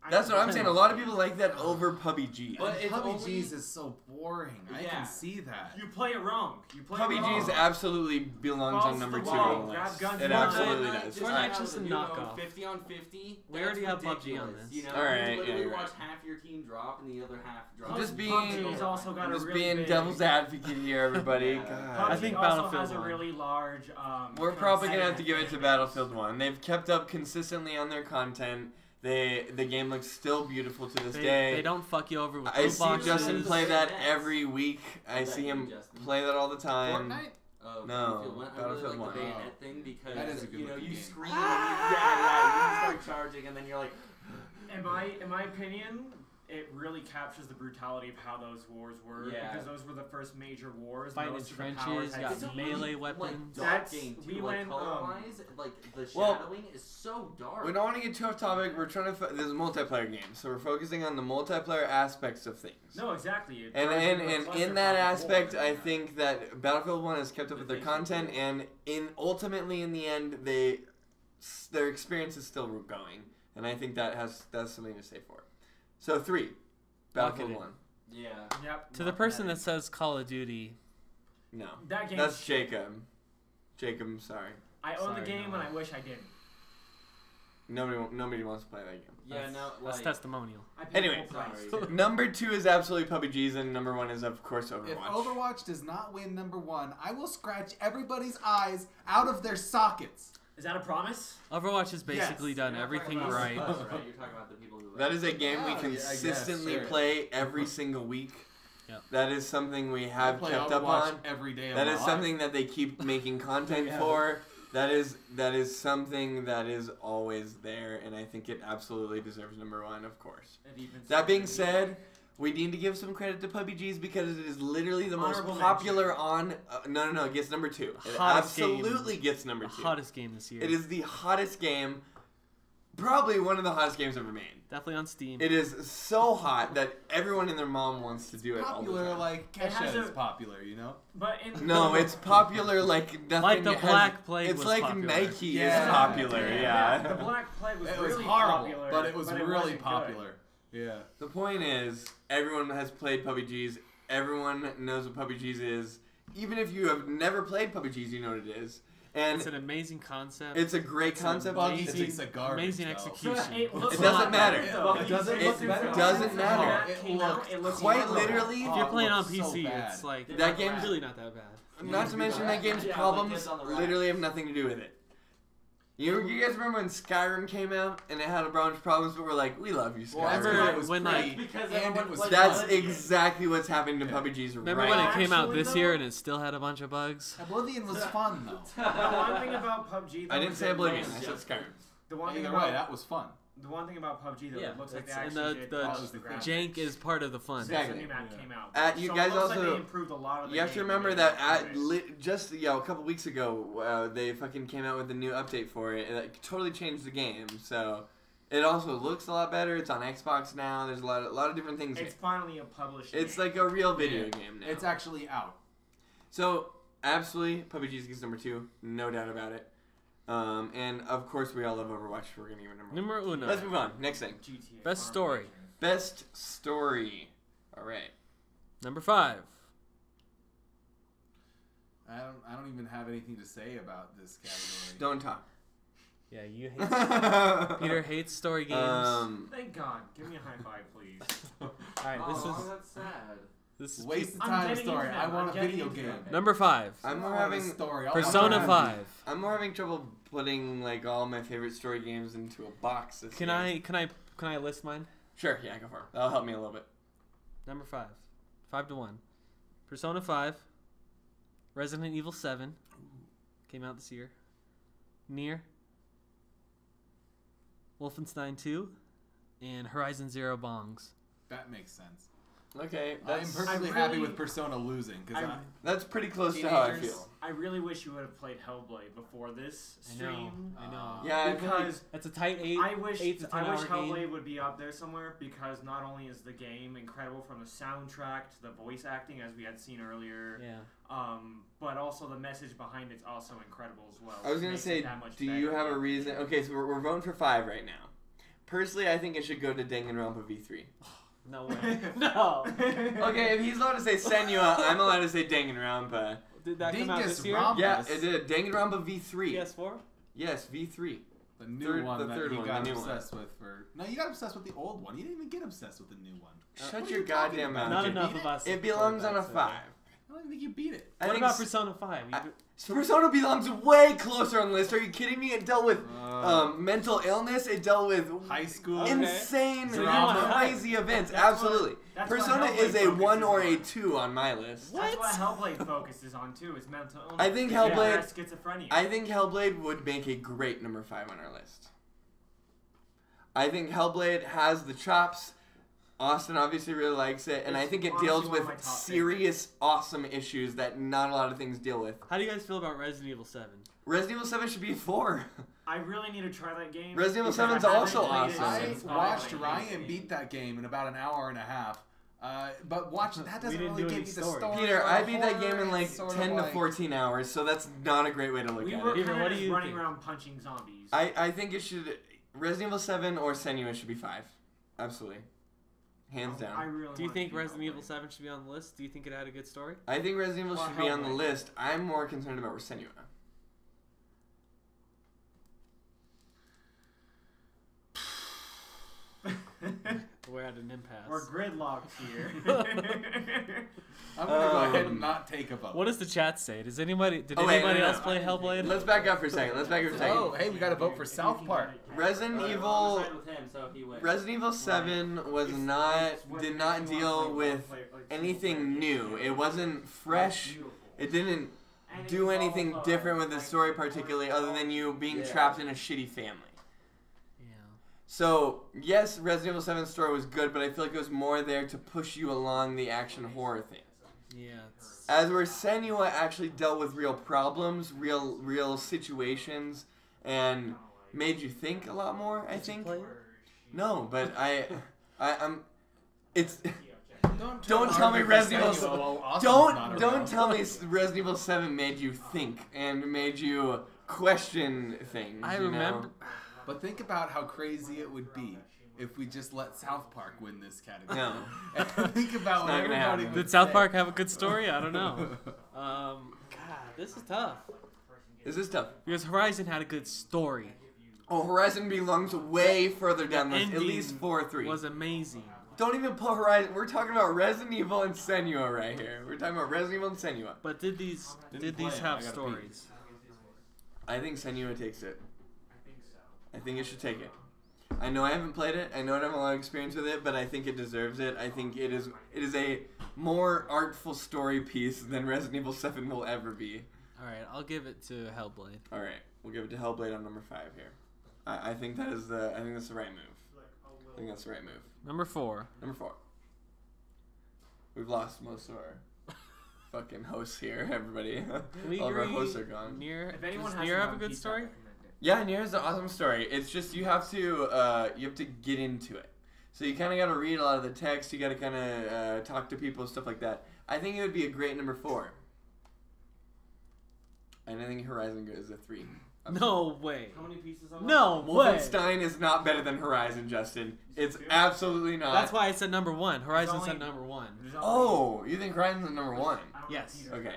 That's what I'm saying. A lot of people like that over PUBG. But it's PUBG's is so boring. I Yeah. can see that. You play it wrong. You play it PUBG's wrong. absolutely belongs Balls on number to 2 the wall, on the grab list. guns It and absolutely guns. does. Fortnite's just a knockoff. 50 on 50. We already have PUBG on ridiculous. this. You know, All right, you literally yeah, you're watch right. half your team drop and the other half drop. I'm just being- PUBG's also got I'm a just really being big, devil's advocate here, everybody. Yeah. God. I think PUBG also Battlefield has a 1. really large. We're probably gonna have to competitive give it to fan Battlefield 1. They've kept up consistently on their content. The game looks still beautiful to this day. They don't fuck you over with I loot see boxes. Justin play that Yes. every week. I see him play that all the time. Fortnite? Oh, No, Battlefield 1. I Battlefield really like 1. the bayonet thing because That is a good you know looking you game. scream, yeah, you start charging, and then you're like, In my opinion, it really captures the brutality of how those wars were. Yeah. Because those were the first major wars. Fighting in Most of the powers trenches, had got it's a melee really, weapons. Like, dark That's- game too. we Like went, color-wise, like the Well, shadowing is so dark. We don't want to get too off topic. We're trying to. This is a multiplayer game, so we're focusing on the multiplayer aspects of things. No, exactly. It And turns and, into a and in clusterfuck that of aspect, war. I think that Battlefield 1 has kept up with their content, and ultimately in the end, their experience is still going, and I think that's something to say for it. So 3, Battlefield Bucketed. 1. Yeah. Yep. To the person that says Call of Duty, No, That game. that's Jacob. Jacob, I'm sorry. I own the Sorry, game no. and I wish I didn't. Nobody wants to play that game. Yeah, that's, no, that's like, testimonial. I paid Anyway. full price. Sorry. Number 2 is absolutely PUBG's, and number 1 is of course Overwatch. If Overwatch does not win number 1, I will scratch everybody's eyes out of their sockets. Is that a promise? Overwatch has basically Yes. done You're not everything talking about right. us, right? You're talking about the people who. That is a game we Yeah, I guess, consistently sure. play every single week. Yep. That is something we I have play kept up Overwatch on. every day of That my is life. something that they keep making content Yeah. for. That is something that is always there, and I think it absolutely deserves number 1, of course. It even That being says- said, we need to give some credit to PUBG's because it is literally the most Honorable popular on. No, it gets number 2. It Hottest game. absolutely gets number The 2. hottest game this year. It is the hottest game, probably one of the hottest games ever made. Definitely on Steam. It is so hot that everyone and their mom wants to do it all the Popular, time. like It has Kesha is a- popular, you know? But in No, it's popular like nothing. Like the has- Black Plague It's was like popular. Nike Yeah. is popular, yeah. The Black Plague was It really was horrible, popular, but it was really wasn't popular. Yeah. The point is, everyone has played PUBG's. Everyone knows what PUBG's is. Even if you have never played PUBG's, you know what it is. And It's an amazing concept. it's a great concept. Buggy amazing- thinks of garbage, amazing though. execution. It looks It a doesn't lot matter. better, though. It doesn't It look better. doesn't matter. That It came out, looks it looks Quite horrible. literally, If you're playing on it looks so PC, bad. it's like that game's really not that bad. Not to mention that game's Yeah, problems like it's on the rack. literally have nothing to do with it. You guys remember when Skyrim came out and it had a bunch of problems, but we're like, we love you, Well, Skyrim. Remember it was when, free, like- Because and everyone it was played That's it. exactly what's happening to Yeah. PUBG's Remember right when now. it came out Actually, this though- year and it still had a bunch of bugs? Oblivion was fun, though. The one thing about PUBG, though, I didn't is say it Oblivion, looks- I said Skyrim. The one thing Either about way, that was fun. the one thing about PUBG though, Yeah, it looks like they it's- and actually did the polish the graphics. jank is part of the fun. Since the Exactly. new map Yeah. came out. You So guys it looks like also- they improved a lot of the You have to game remember and that made it improved. just a couple weeks ago, they fucking came out with a new update for it. It totally changed the game. So it also looks a lot better. It's on Xbox now. There's a lot of different things. It's finally a published It's game. like a real video Yeah. game now. It's actually out. So absolutely, PUBG gets number 2, no doubt about it. And of course, we all love Overwatch. We're gonna give it number 1. Numero uno. Let's move on. Next thing, GTA. Best Farm story. Legends. best story. All right. Number 5. I don't even have anything to say about this category. Don't talk. Yeah, you hate. Peter hates story games. Thank God. Give me a high five, please. All right, this Oh, is that's sad. this is Waste of I'm time getting story. into I them. want I'm a getting video into game. them. number 5. I'm I more want a having story. I'll Persona have 5. I'm more having trouble putting like all my favorite story games into a box. This Can year. I list mine? Sure. Yeah, go for it. That'll help me a little bit. Number 5. 5-1. Persona 5. Resident Evil 7. Came out this year. Nier. Wolfenstein 2. And Horizon Zero Bongs. That makes sense. Okay, I'm that's perfectly I happy really- with Persona losing because I- that's pretty close to how I Teenagers, feel. I really wish you would have played Hellblade before this I know. stream. I know. Yeah, I feel like Because That's a tight 8. I wish 8 to 10 I wish hour Hellblade game. would be up there somewhere because not only is the game incredible from the soundtrack to the voice acting as we had seen earlier, Yeah. but also the message behind it's also incredible as well. I was which gonna makes say, it that much do you better. have a reason? Okay, so we're voting for 5 right now. Personally, I think it should go to Danganronpa V3. No way. No. Okay, if he's allowed to say Senua, I'm allowed to say Danganronpa. Did that come out Dingus this year? Rhombus. Yeah, it did. Danganronpa V3. PS4? Yes, V3. The new Third- one the that third you one, got the new obsessed with for... No, you got obsessed with the old one. You didn't even get obsessed with the new one. Shut What your are you talking goddamn about? mouth. Not Did you enough beat of us. It belongs on a 5. I don't even think you beat it. I What think about Persona 5? Persona belongs way closer on the list. Are you kidding me? It dealt with mental illness. It dealt with High school. Okay. insane, So you want crazy events. That's what- Absolutely. that's what Persona Hellblade is a 1 or a focuses 2 on my list. That's what Hellblade focuses on too. Is mental illness. I think Yeah, Hellblade- schizophrenia. I think Hellblade would make a great number 5 on our list. I think Hellblade has the chops. Austin obviously really likes it, and I It's think it honestly deals one of with my top serious, awesome issues that not a lot of things deal with. How do you guys feel about Resident Evil 7? Resident Evil 7 should be 4. I really need to try that game. Resident Evil because 7's I haven't also played it awesome. since I watched Twilight. Ryan beat that game in about an hour and a half. But watch that doesn't didn't really do give any you the story. story. Peter, or I beat that horror, game in like it's sort of 10 to like- 14 hours, so that's not a great way to look We at were it. Peter, kind what of do you running think? around punching zombies. I think it should... Resident Evil 7 or Senua should be 5. Absolutely. Hands I down. really Do you wanna think do Resident Evil Hellblade. 7 should be on the list? Do you think it had a good story? I think Resident Evil Well, should be on the Hellblade. list. I'm more concerned about Senua. We're at an impasse. We're gridlocked here. I'm gonna go ahead and not take a vote. What does the chat say? Did Oh, anybody wait, else no. play Hellblade? Let's back up for a second. Oh, hey, we got to vote for South Park. Resident I'm Evil... on the side with him, so he wins. Resident Evil 7 was did not deal with anything new. It wasn't fresh. It didn't do anything different with the story particularly other than you being trapped in a shitty family. Yeah. So, yes, Resident Evil 7's story was good, but I feel like it was more there to push you along the action horror thing. Yeah. As where Senua actually dealt with real problems, real situations, and made you think a lot more, I think. No, but I'm it's don't tell me Resident Evil don't tell me Resident Evil 7 made you think and made you question things. I you know? remember. But think about how crazy it would be if we just let South Park win this category. No. And think about It's what not gonna everybody happen. would Did South say. Park have a good story? I don't know. God, this is tough. Is this tough? Because Horizon had a good story. Oh, Horizon belongs way further down the list, at ending least 4 or 3. Was amazing. Don't even put Horizon. We're talking about Resident Evil and Senua right here. We're talking about Resident Evil and Senua. But did these Didn't play it, have I gotta stories? I think Senua takes it. I think it should take it. I know I haven't played it. I know I don't have a lot of experience with it, but I think it deserves it. I think it is a more artful story piece than Resident Evil 7 will ever be. All right, I'll give it to Hellblade. All right, we'll give it to Hellblade on number 5 here. I think that's the right move. I think that's the right move. Number 4. Number 4. We've lost most of our fucking hosts here, everybody. Can we All of our agree hosts are gone. Near, If anyone does has Nier some have a on good pizza, story? I recommend it. Yeah, Nier's an awesome story. It's just you have to get into it. So you kind of got to read a lot of the text. You got to kind of talk to people, stuff like that. I think it would be a great number 4. And I think Horizon is a 3. No way. How many pieces are No way. Wolfenstein is not better than Horizon, Justin. It's absolutely not. That's why I said number 1. Horizon's only- at number 1. Oh, you think Horizon's number 1? Yes. Okay.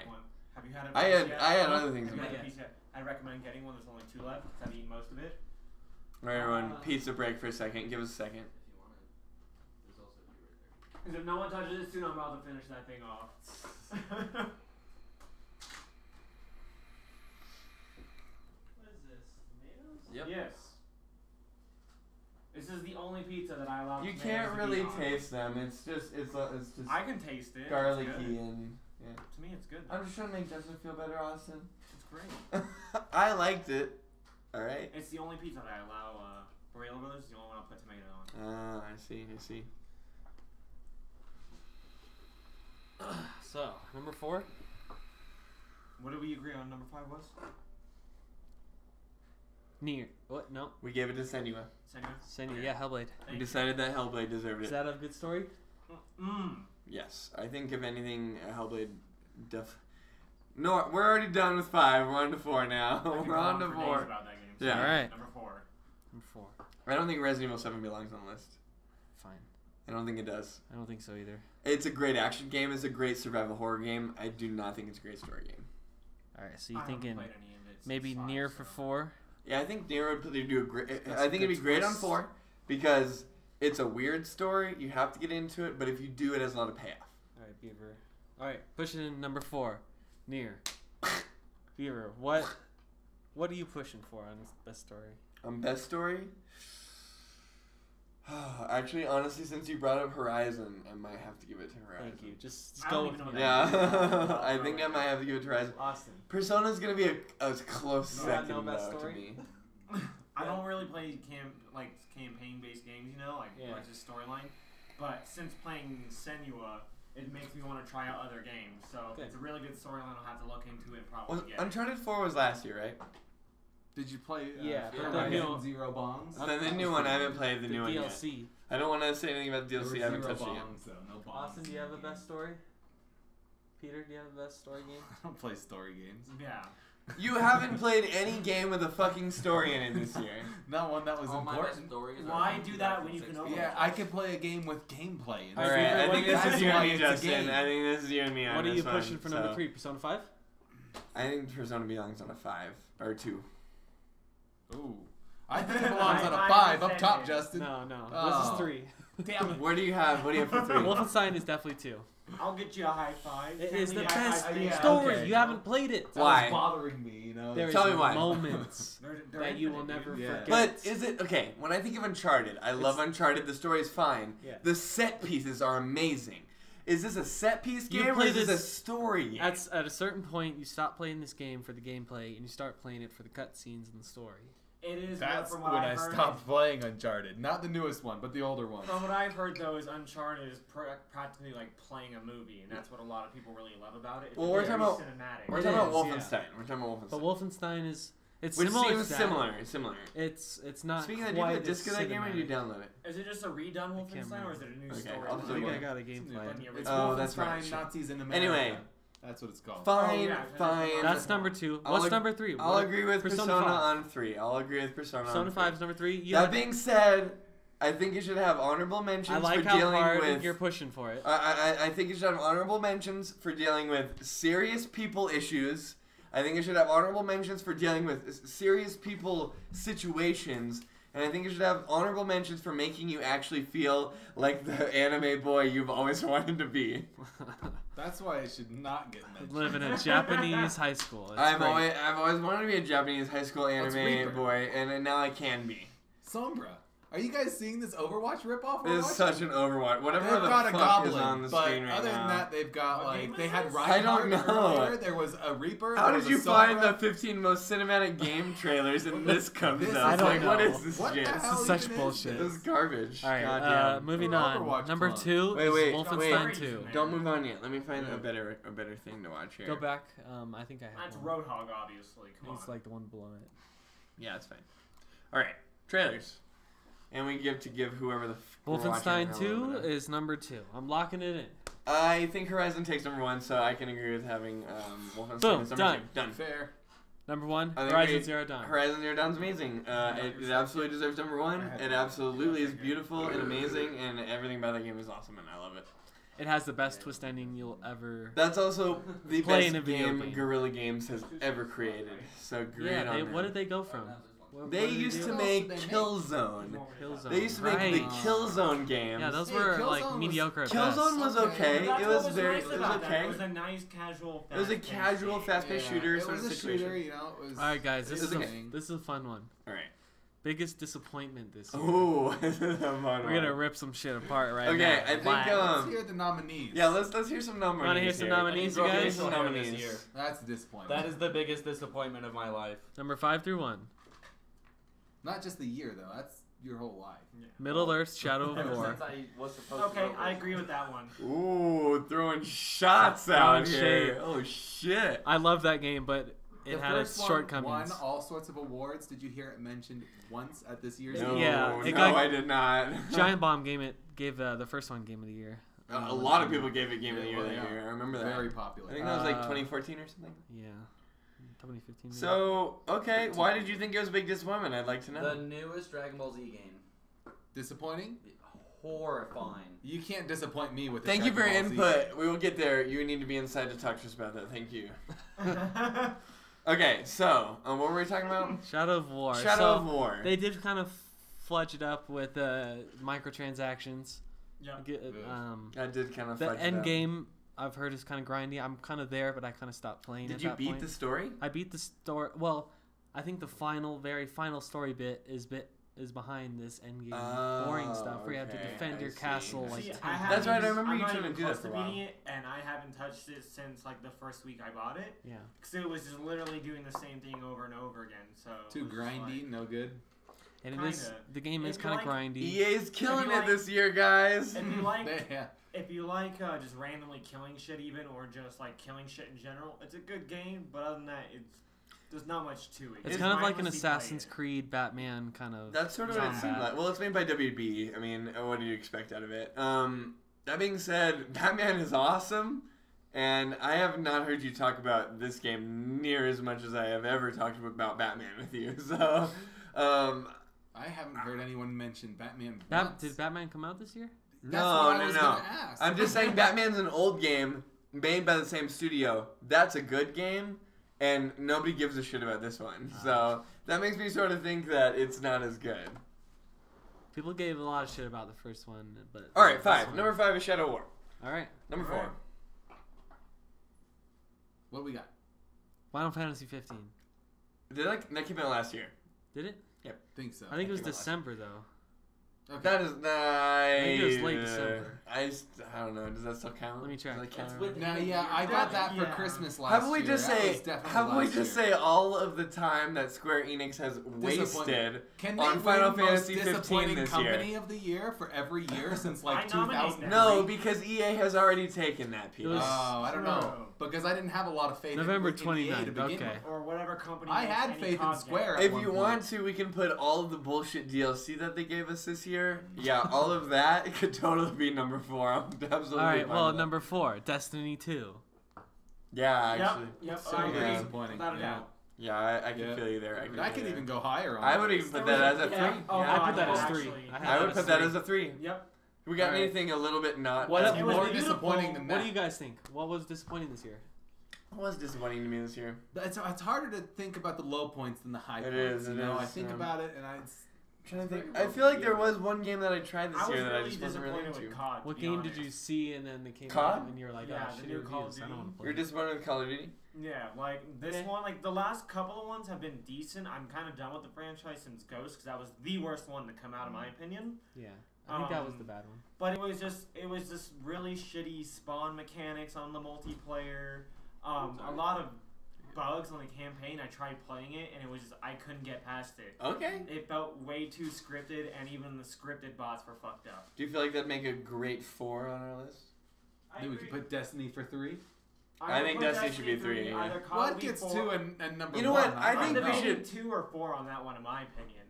Have you had I had other things Have in you had mind. a piece yet? I recommend getting one. There's only 2 left. 'Cause I've eaten most of it. All right, everyone, pizza break for a second. Give us a second. Because if no one touches it soon, I'm about to finish that thing off. What is this? Tomatoes? Yep. Yes. This is the only pizza that I allow. You tomatoes can't to be really on. taste them. It's just I can taste it. garlicky It's good. and yeah. To me, it's good. I'm just trying to make Justin feel better, Austin. It's great. I liked it. All right. It's the only pizza that I allow. Barilla Brothers is the only one I'll put tomato on. Ah, I see. So, number 4? What did we agree on? Number 5 was Nier. What? No. We gave it to Senua. Senua. Yeah, Hellblade. We decided that Hellblade deserved Is it. that a good story? Yes, I think if anything, Hellblade. No, we're already done with 5. We're on to 4 now. We're on to 4. About that game. Yeah. All right. Number 4. Number 4. I don't think Resident Evil 7 belongs on the list. Fine. I don't think it does. I don't think so either. It's a great action game. It's a great survival horror game. I do not think it's a great story game. All right, so I you haven't thinking played any of it since maybe 5, Nier so. for 4? Yeah, I think Nier would do a great. That's I a think it'd be good great on twist. 4 because it's a weird story. You have to get into it, but if you do, it has a lot of payoff. All right, Beaver. All right, pushing in number 4, Nier. Beaver, what are you pushing for on this best story? Best story. Actually, honestly, since you brought up Horizon, I might have to give it to Horizon. Thank you. Just I go don't with even me. know Yeah, I think I might have to give it to Horizon. Austin. Persona's gonna be a close You got second no best though story? to me. I don't really play campaign-based games, Yeah. like just storyline. But since playing Senua, it makes me want to try out other games. So if Good. it's a really good storyline, I'll have to look into it and probably get it. Uncharted 4 was last year, right? Did you play? Yeah, but Horizon the new- Zero Bombs? The new one, I haven't played the new one yet. DLC. I don't want to say anything about the There DLC. were I haven't zero touched it yet. bombs, though, no bombs. Austin, do you have a best story? Peter, do you have a best story game? I don't play story games. Yeah. You haven't played any game with a fucking story in it this year. Not one that was All my best important. stories are Why from do that when you can 2016. Yeah, I could play a game with gameplay. All right, I think this That's is you why and me, it's a Justin. game. I think this is you and me on What are this you one, pushing for number so- 3? Persona 5? I think Persona belongs on a 5 or 2. Ooh. I think it belongs on a I 5 up said top, it. Justin. No. Oh. This is 3. Damn it. What do you have? What do you have for 3? Wolfenstein is definitely 2. I'll get you a high five. It Send is me the a high best five. yeah, story. okay. You haven't played it. That Why? was bothering me, you know. There is Tell me why. moments They're that you will infinite, never dude. Yeah. forget. But is it okay? When I think of Uncharted, I love Uncharted. The story is fine. Yeah. The set pieces are amazing. Is this a set piece You game or play is this a this- story game? at a certain point, you stop playing this game for the gameplay and you start playing it for the cutscenes and the story. It is. That's from when what I I've heard, stopped playing Uncharted. Not the newest one, but the older one. From what I've heard, though, is Uncharted is practically like playing a movie, and that's what a lot of people really love about it. It's Well, we're very talking about- cinematic. We're It talking about is, Wolfenstein. yeah. We're talking about Wolfenstein. But Wolfenstein is it's Which similar. seems to that. similar. It's not. Speaking of that, quite did you as disc of that game or did you cinematic. download it? Is it just a redone Wolfenstein, remember. or is it a new Okay, story? I'll I just think look I it got a Like the gameplay. original. It's Oh, that's Wolfenstein right. Nazis in America. Anyway. That's what it's called. Fine, yeah, fine. That's number 2. I'll What's ag- number 3? I'll agree with Persona 5. on 3. I'll agree with Persona Persona on 5 is number 3. You That have- being said, I think you should have honorable mentions I like for how dealing hard with. you're pushing for it. I think you should have honorable mentions for dealing with serious people issues. I think you should have honorable mentions for dealing with serious people situations. And I think you should have honorable mentions for making you actually feel like the anime boy you've always wanted to be. That's why it should not get mentioned. Live in a Japanese high school. It's I've great. always wanted to be a Japanese high school What's anime Reaper? boy, and now I can be. Sombra. Are you guys seeing this Overwatch ripoff? This is such an Overwatch. Whatever They've the got a fuck goblin, is on the but screen right other now. than that, they've got What game like they is had this? Reinhardt I don't know. earlier. There was a Reaper. How there did was you a find Sombra. the 15 most cinematic game trailers and this comes This up? is I Like, don't what know. is this What shit? the This hell is such even bullshit. This is garbage. All right, Goddamn. moving We're on. Overwatch Number clone. 2 Wait, is wait, Wolfenstein wait. 2. Don't move on yet. Let me find a better thing to watch here. Go back. I think I have That's one. Roadhog, obviously. Come It's on. like the one below it. Yeah, it's fine. All right, trailers. And we give whoever the we're watching Wolfenstein a 2 little bit. is number 2. I'm locking it in. I think Horizon takes number 1, so I can agree with having Wolfenstein Boom, as number done. 2. Done. Fair. Number 1, I think Horizon we- Zero Dawn. Horizon Zero Dawn's amazing. It absolutely deserves number 1. It absolutely is beautiful and amazing, and everything about that game is awesome, and I love it. It has the best twist ending you'll ever. That's also the Play best in a video game game. Guerrilla Games has ever created. So great Yeah, on them. what did they go from? What They did used do? to What make else did they make? Killzone. Killzone. They used to make the Right. Killzone games. Yeah, those Hey, were Killzone like was- mediocre at Killzone best. was Okay. okay. That's It what was was very. nice It was about that. okay. It was a nice, casual, It was a fast-paced casual, game. fast-paced shooter It sort was of a situation. shooter, you know. It was. All right, guys, this It's is okay. this is a fun one. All right. Biggest disappointment this year. Ooh, this is a fun one. We're gonna rip some shit apart right now. Okay, I think Let's hear the nominees. yeah, let's hear some nominees. Wanna hear some here. nominees, you Give me guys? some nominees. That's a disappointment. That is the biggest disappointment of my life. Number 5 through 1. Not just the year though. That's your whole life. Middle Earth: Shadow of Ever War. since I was supposed Okay, to. I agree with that one. Ooh, throwing shots Throwing out shade. here. Oh shit. I love that game, but it The had first its one shortcomings. won all sorts of awards. Did you hear it mentioned once at this year's? No, Yeah, it no, got- I did not. Giant Bomb gave the first one Game of the Year. A lot of people gave it Game of the Year Yeah, that yeah. year. I remember that. Very I popular. think that was like Uh, 2014 or something. Yeah. 2015. maybe. So, okay, why did you think it was a big disappointment? I'd like to know. The newest Dragon Ball Z game. Disappointing? Horrifying. You can't disappoint me with. Thank you for your input. We will get there. You need to be inside to talk to us about that. Thank you. Okay, so what were we talking about? Shadow of War. Shadow of War. They did kind of fudge it up with microtransactions. Yeah. I did kind of The fudge it end up. game I've heard is kind of grindy. I'm kind of there, but I kind of stopped playing. Did at you that beat point. the story? I beat the story. Well, I think the very final story bit is behind this end game boring stuff where you have to okay, defend your I see. castle like See, 10 I times. That's right, I haven't- remember I'm you not trying to even do that close for a beating while. it, and I haven't touched it since like the first week I bought it. Yeah. Because it was just literally doing the same thing over and over again. So it Too was just grindy, like- no good. And it is Kinda. the game is If you kind of like- grindy. EA's killing you it like- this year, guys. If you like, Yeah. if you like just randomly killing shit, even or just like killing shit in general, it's a good game. But other than that, there's not much to it. It's You kind of just like an mindlessly play Assassin's it. Creed, Batman kind of. That's sort of what it seemed combat. like. Well, it's made by WB. I mean, what do you expect out of it? That being said, Batman is awesome, and I have not heard you talk about this game near as much as I have ever talked about Batman with you. So, I haven't heard anyone mention Batman Did once. Batman come out this year? That's no, what I no, was no. gonna ask. I'm just saying Batman's an old game made by the same studio. That's a good game, and nobody gives a shit about this one. So that makes me sort of think that it's not as good. People gave a lot of shit about the first one, but. All right, this 5. one- Number 5 is Shadow War. All right. Number 4. Alright. What do we got? Final Fantasy 15. That came out last year. Did it? Think so. I think it was came out last December though. Okay. That is nice. think it was late December. I don't know. Does that still count? Let me check. Does that count? It's with- Now, yeah, I got that for Yeah. Christmas last Haven't we year. just That say? was definitely Haven't we last just year. say all of the time that Square Enix has wasted Disappointing. Can they on Final win most Fantasy 15 disappointing this company year? of the year for every year since like I nominate 2000? them. No, because EA has already taken that piece. It was- Oh, I don't know. True. Because I didn't have a lot of faith November in EA to 29th, begin okay. with. Or whatever company. I makes had any faith in COD Square. game. If you want to, we can put all of the bullshit DLC that they gave us this year. Yeah, all of that could totally be number 4. I'm absolutely. All right. fine Well, with that. number 4, Destiny 2. Yeah, Yep. actually. Yep. So I agree. disappointing. Without a Yeah. doubt. Yeah, I can Yeah. feel you there. I could even go higher on I that. would even put There that was as a 3. yeah. Oh, Yeah. I put that God, as 3. actually. I had I that would as put that 3. as a 3. Yep. We got Alright. anything a little bit not. What What's up, more what- disappointing than that? What do you guys think? What was disappointing this year? was disappointing to me this year. It's harder to think about the low points than the high It points. is, You it know, I is, think about it and Trying to think. I feel like there was one game that I tried this I was year that I really just wasn't really disappointed into. with COD. What to be game did honest. you see and then they came COD? out and you were like, Yeah, oh, the shitty new Call of reviews. I don't Duty. want to play. You're disappointed with Call of Duty? Yeah, like this Okay. one, like the last couple of ones have been decent. I'm kind of done with the franchise since Ghost because that was the worst one to come out, in my opinion. Yeah, I think that was the Um, bad one. But it was just really shitty spawn mechanics on the multiplayer. A lot of bugs on the campaign. I tried playing it and it was just I couldn't get past it. Okay. It felt way too scripted, and even the scripted bots were fucked up. Do you feel like that'd make a great 4 on our list? Then we could put Destiny for 3. I would think put Destiny should be 3, yeah. Either COD What would be gets 4. 2 and number 1? You know what? I I'm think we debating should. 2 or 4 on that one, in my opinion.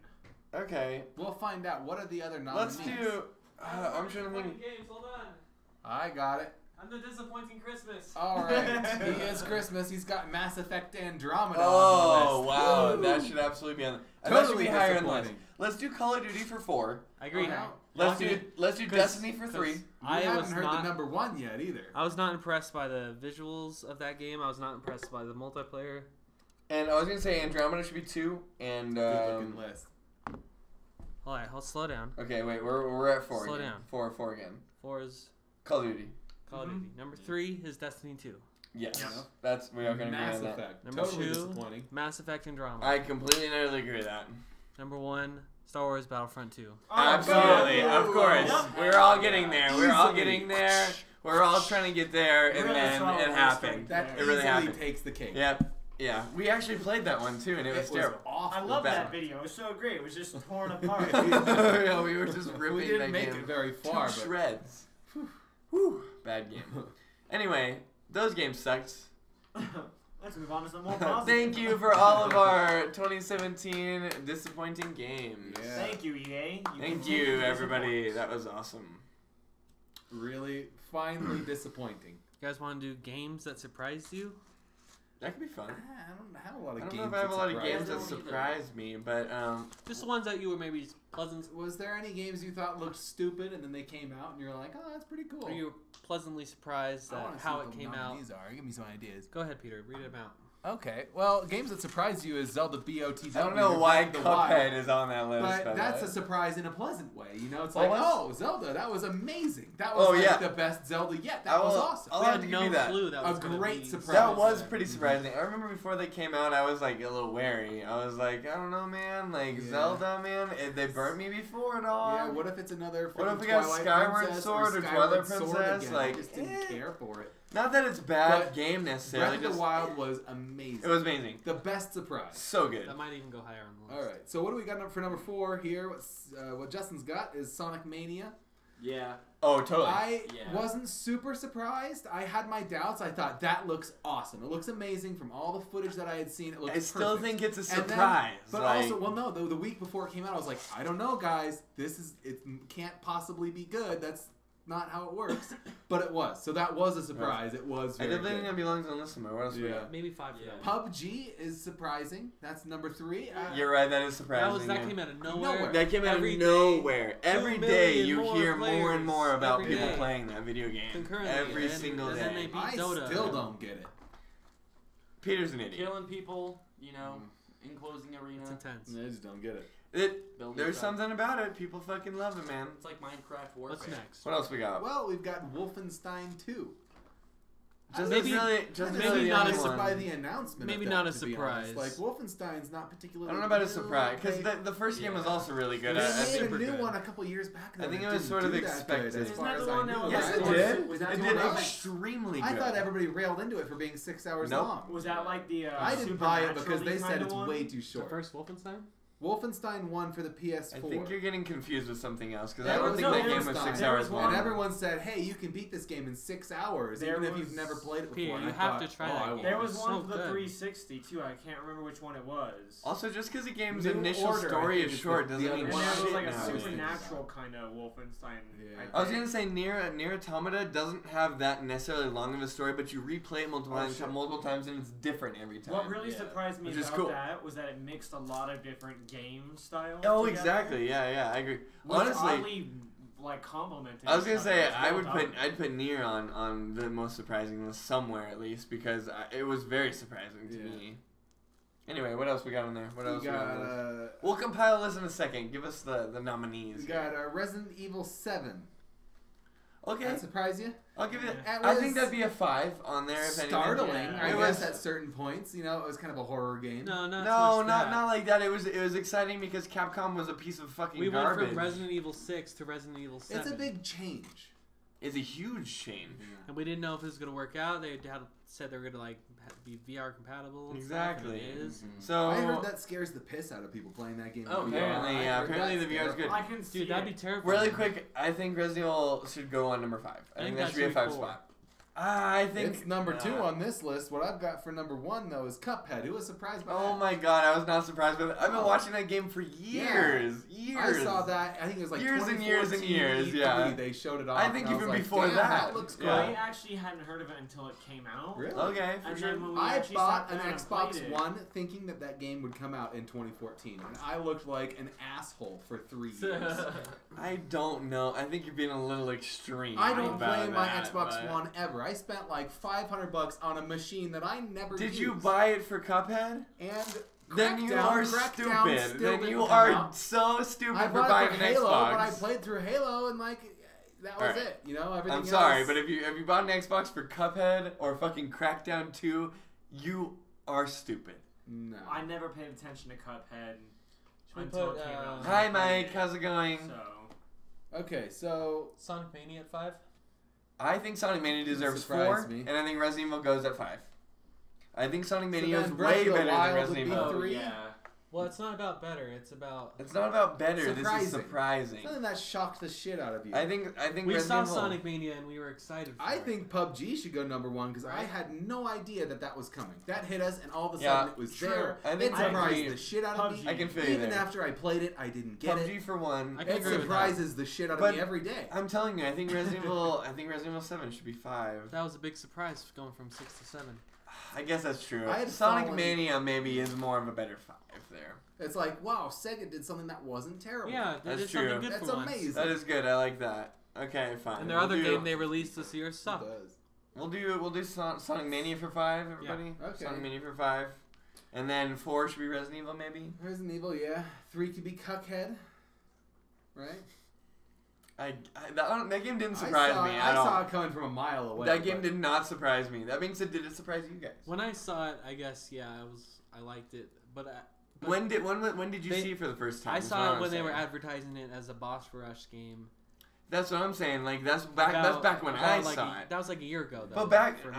Okay. We'll find out. What are the other nominees? Let's do. I'm trying to think. Games, hold on. I got it. I'm the disappointing Christmas. All right. He is Christmas. He's got Mass Effect Andromeda Oh, on the list. wow. Woo. That should absolutely be on the That should Totally be higher on the list. disappointing. Let's do Call of Duty for 4. I agree. Okay. Let's Okay. do Destiny for 3. I haven't was heard not. the number 1 yet either. I was not impressed by the visuals of that game. I was not impressed by the multiplayer. And I was going to say Andromeda should be 2. And, Good looking list. All right, I'll slow down. okay, wait, we're at 4 Slow again. down. 4 again. 4 is Call of Duty. Call of Duty. Number 3 is Destiny 2. Yes. Yep. That's, we are going to agree Mass on that. Effect. Number Totally 2, disappointing. Mass Effect Andromeda. I completely and utterly agree with that. Number 1, Star Wars Battlefront 2. Absolutely, of course. Yep. We're all getting there. We're all Easily. getting there. We're all trying to get there, and Really then solid it list happened. right That It really easily happened. takes the cake. Yep. Yeah. We actually played that one too, and it was terrible. awful. I love bad. that video. It was so great. It was just torn apart. Yeah, we were just ripping We didn't that make game it very to far, but shreds. Whew. Bad game. Anyway, those games sucked. Let's move on to some more positive. Thank you for all of our 2017 disappointing games. Yeah. Thank you, EA. Thank continue you, to everybody. disappoint. That was awesome. really, finally disappointing. You guys want to do games that surprised you? That could be fun. I don't have a lot of I don't games. know if I have a lot of that games surprised that me. surprised me, but Just the ones that you were maybe pleasant. Was there any games you thought looked stupid and then they came out and you're like, oh, that's pretty cool? Or you were pleasantly surprised I at wanna see how what it the came out. nominees are. Give me some ideas. Go ahead, Peter. Read them out. Okay, well, games that surprised you is Zelda BOTW. I don't know why Breath of the Wild. Cuphead is on that list. But by the that's way. a surprise in a pleasant way. You know, it's Well, like, what's- oh, Zelda, that was amazing. That was Oh, like yeah. the best Zelda yet. I That was will- awesome. I'll We have had to give no you that. clue that A was gonna great be surprise. That was pretty surprising. I remember before they came out, I was like a little wary. I was like, I don't know, man. Like Yeah. Zelda, man. They burnt me before, dog. Yeah, what if it's another What if freaking we got Twilight Skyward Princess Sword or Skyward Twilight Sword Princess? again? Like, I just didn't care for it. Not that it's bad But game necessarily. Breath of Just the Wild was amazing. it was amazing. the best surprise. So good. That might even go higher on the list. All right, so what do we got for number 4 here? What Justin's got is Sonic Mania. Yeah. Oh, totally. I Yeah. wasn't super surprised. I had my doubts. I thought that looks awesome. It looks amazing from all the footage that I had seen. It looks I still perfect. think it's a And then- surprise. but like, also, well, no, the week before it came out, I was like, I don't know, guys. It can't possibly be good. That's not how it works. But it was. So that was a surprise. It was I very definitely think good. that belongs on the list somewhere. What else we Yeah. got? Maybe 5 for Yeah. that. PUBG is surprising. That's number 3. You're right. That is surprising. That yeah. came out of Nowhere. nowhere. That came out Every of day, nowhere. Every 2 day million you more hear more and players more about every people day. playing that video game. Concurrently, Every and- single and then day. they beat I Dota. still don't get it. Peter's an idiot. Killing people, enclosing arena. It's intense. I just don't get it. Building There's stuff. something about it. People fucking love it, man. It's like Minecraft Warfare. What's next? What else we got? Well, we've got Wolfenstein 2. Just maybe- really, just I'm maybe really not the a only surprised by one. the announcement. Maybe of not that, a to be honest. surprise. Like Wolfenstein's not particularly. I don't know about a surprise because They the first game was Yeah. also really good. made I a think super new good. one a couple years back. I think that it was didn't sort of do that good, expected. as Isn't far that as the I one that knew. was- yes, Yeah, it was- did. was that It the did one that was- extremely I good. thought everybody railed into it for being 6 hours Nope. long. Was that like the I didn't buy it because they Supernaturally said kinda it's one? way too The short. first Wolfenstein? Wolfenstein 1 for the I PS4. think you're getting confused with something else because I There don't was think no that game was Wolfenstein. 6 There hours was long. and everyone said, "Hey, you can beat this game in 6 hours, There even if was- you've never played it before." Peter, And you I have thought, to try oh, that I game. will. There was It's one so for the good. 360 too. I can't remember which one it was. Also, just because a game's New initial Order, I story think is is short the doesn't other mean And one. there was shit like a nowadays. supernatural kind of Wolfenstein. Yeah. I was gonna say Nier Automata doesn't have that necessarily long of a story, but you replay it multiple times and it's different every time. What really Yeah. surprised me Which is about cool. that was that it mixed a lot of different game styles. Oh, together, exactly. Yeah, I agree. Which Honestly, oddly, like complemented. I was gonna each say other. It was I well would done. I'd put Nier on the most surprising list somewhere at least because it was very surprising to Yeah. me. Anyway, what else we got on there? What else We we got? got on there? We'll compile a list in a second. Give us the nominees. we got Resident Evil 7. Okay, That surprise you? I'll give it. It I think was that'd be a 5 on there. If anything. startling, Yeah. I It guess, was- at certain points. You know, it was kind of a horror game. No, not No, so much not that. not like that. It was exciting because Capcom was a piece of fucking We went garbage. from Resident Evil 6 to Resident Evil 7. It's a big change. It's a huge change. And we didn't know if it was going to work out. They had said they were going to like be VR compatible. And Exactly. Stuff, and it is. So I heard that scares the piss out of people playing that game. in Oh, VR. apparently, I yeah, heard apparently that's the VR is good. I can see Dude, that'd be it. terrifying. Really quick, I think Resident Evil should go on number 5. I think that should be a 5 4. spot. I think It's number 2 on this list. What I've got for number 1 though is Cuphead. Who was surprised by Oh that? my god, I was not surprised with it. I've been watching that game for years. I saw that. I think it was like Years and years and 2014 years, E3, yeah. They showed it off. I think and even was like, before "Damn, that." looks cool. Yeah. I actually hadn't heard of it until it came out. Really? Okay, for And sure. then when we I actually bought sat an down and Xbox played it- One thinking that game would come out in 2014, and I looked like an asshole for 3 years. I don't know. I think you're being a little extreme. I don't about play my that, Xbox but- One ever. I spent like $500 on a machine that I never Did used. you buy it for Cuphead? And Then you Crackdown- are Crackdown stupid. still Then didn't you come are out. so stupid I for bought buying it an for Halo, Xbox. but I played through Halo, and like that was Alright. it. You know, everything. I'm sorry, else- but if you bought an Xbox for Cuphead or fucking Crackdown 2, you are stupid. no, I never paid attention to Cuphead we until put, it came out. Hi, Mike. How's it going? So okay, so Sonic Mania at 5? I think Sonic Mania deserves Surprised 4, me. and I think Resident Evil goes at 5. I think Sonic So Mania is then Breath way of the better than Wild Resident would be Evil. Oh, 3? yeah. Well, it's not about better. It's about... It's not about better. This is Surprising. surprising. something that shocked the shit out of you. I think We Resident saw Evil. Sonic Mania and we were excited for I it. think PUBG should go number 1 because I Right. had no idea that was coming. That hit us, and all of a Yeah, sudden it was true. there. I It think surprised PUBG the shit out of me. I can feel you Even there. after I played it, I didn't get PUBG it. for 1. I can It agree with that. surprises the shit out of But me every day. I'm telling you, I think Resident Evil 7 should be 5. That was a big surprise going from 6 to 7. I guess that's true. I had Sonic fallen- Mania maybe is more of a better 5 there. It's like, wow, Sega did something that wasn't terrible. Yeah, they That's did something true. good That's for once. amazing. That is good. I like that. Okay, fine. And their We'll other do- game they released this year It sucked. does. We'll do Sonic Mania for 5, everybody. Yeah. Okay. Sonic Mania for 5, and then 4 should be Resident Evil maybe. Resident Evil, yeah. 3 could be Cuckhead. Right? That game didn't surprise me I at all. saw it coming from a mile away. That game but- did not surprise me. That being said, did it surprise you guys? When I saw it, I guess I liked it, but When did you they- see it for the first time? I That's saw what it I'm when they were saying. advertising it as a boss rush game. That's what I'm saying. Like that's back when I saw it. That was like a year ago, though. But back, for me.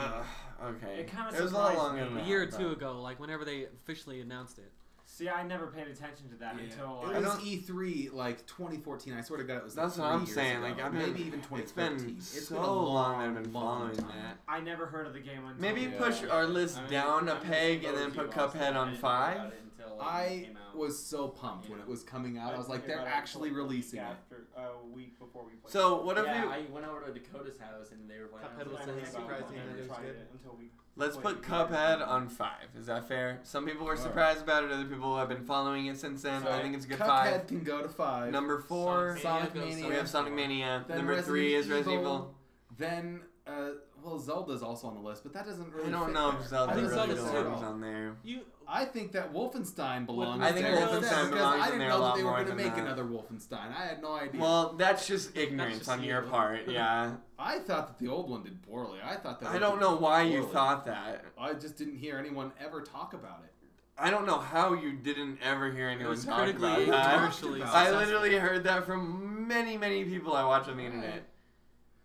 okay. It kinda It was a lot surprised longer me. than A that. year or but- two ago, like whenever they officially announced it. See, I never paid attention to that until It like, was don't- E3 like 2014. I swear to God, it was. That's like what I'm 3 years saying. ago. Like I've been, maybe even 2013. It's been been a so long that I've long, been long following time. that. I never heard of the game until Maybe Yeah. push our list I mean, down a I'm peg and then supposed put to also. Cuphead I on didn't 5. know about it until, like, it I came out. was so pumped when it was coming out. I was like, they're actually releasing it. After a week before we played. So what if Yeah, we? I went over to Dakota's house and they were playing. Cuphead was I so never surprising tried that it was good. it until we. Let's played put it. Cuphead on 5. Is that fair? Some people were surprised about it. Other people have been following it since then. I think it's a good Cuphead 5. can go to 5. Number 4, Sonic Mania goes Mania. we have Sonic Mania. Then Number 3 is Resident Evil. Then, well, Zelda's also on the list, but that doesn't really. I don't fit know there. if Zelda I think really Zelda's belongs there. on there. I think that Wolfenstein belongs. I think there Wolfenstein instead, because belongs I in didn't there a know lot that they were more going to than make that. another Wolfenstein. I had no idea. Well, that's just ignorance just on your you. part. Yeah. I thought that the old one did poorly. I thought that. I it don't did know why you poorly. thought that. I just didn't hear anyone ever talk about it. I don't know how you didn't ever hear anyone was talk critically about and that. commercially I successful. literally heard that from many people I watch on the internet.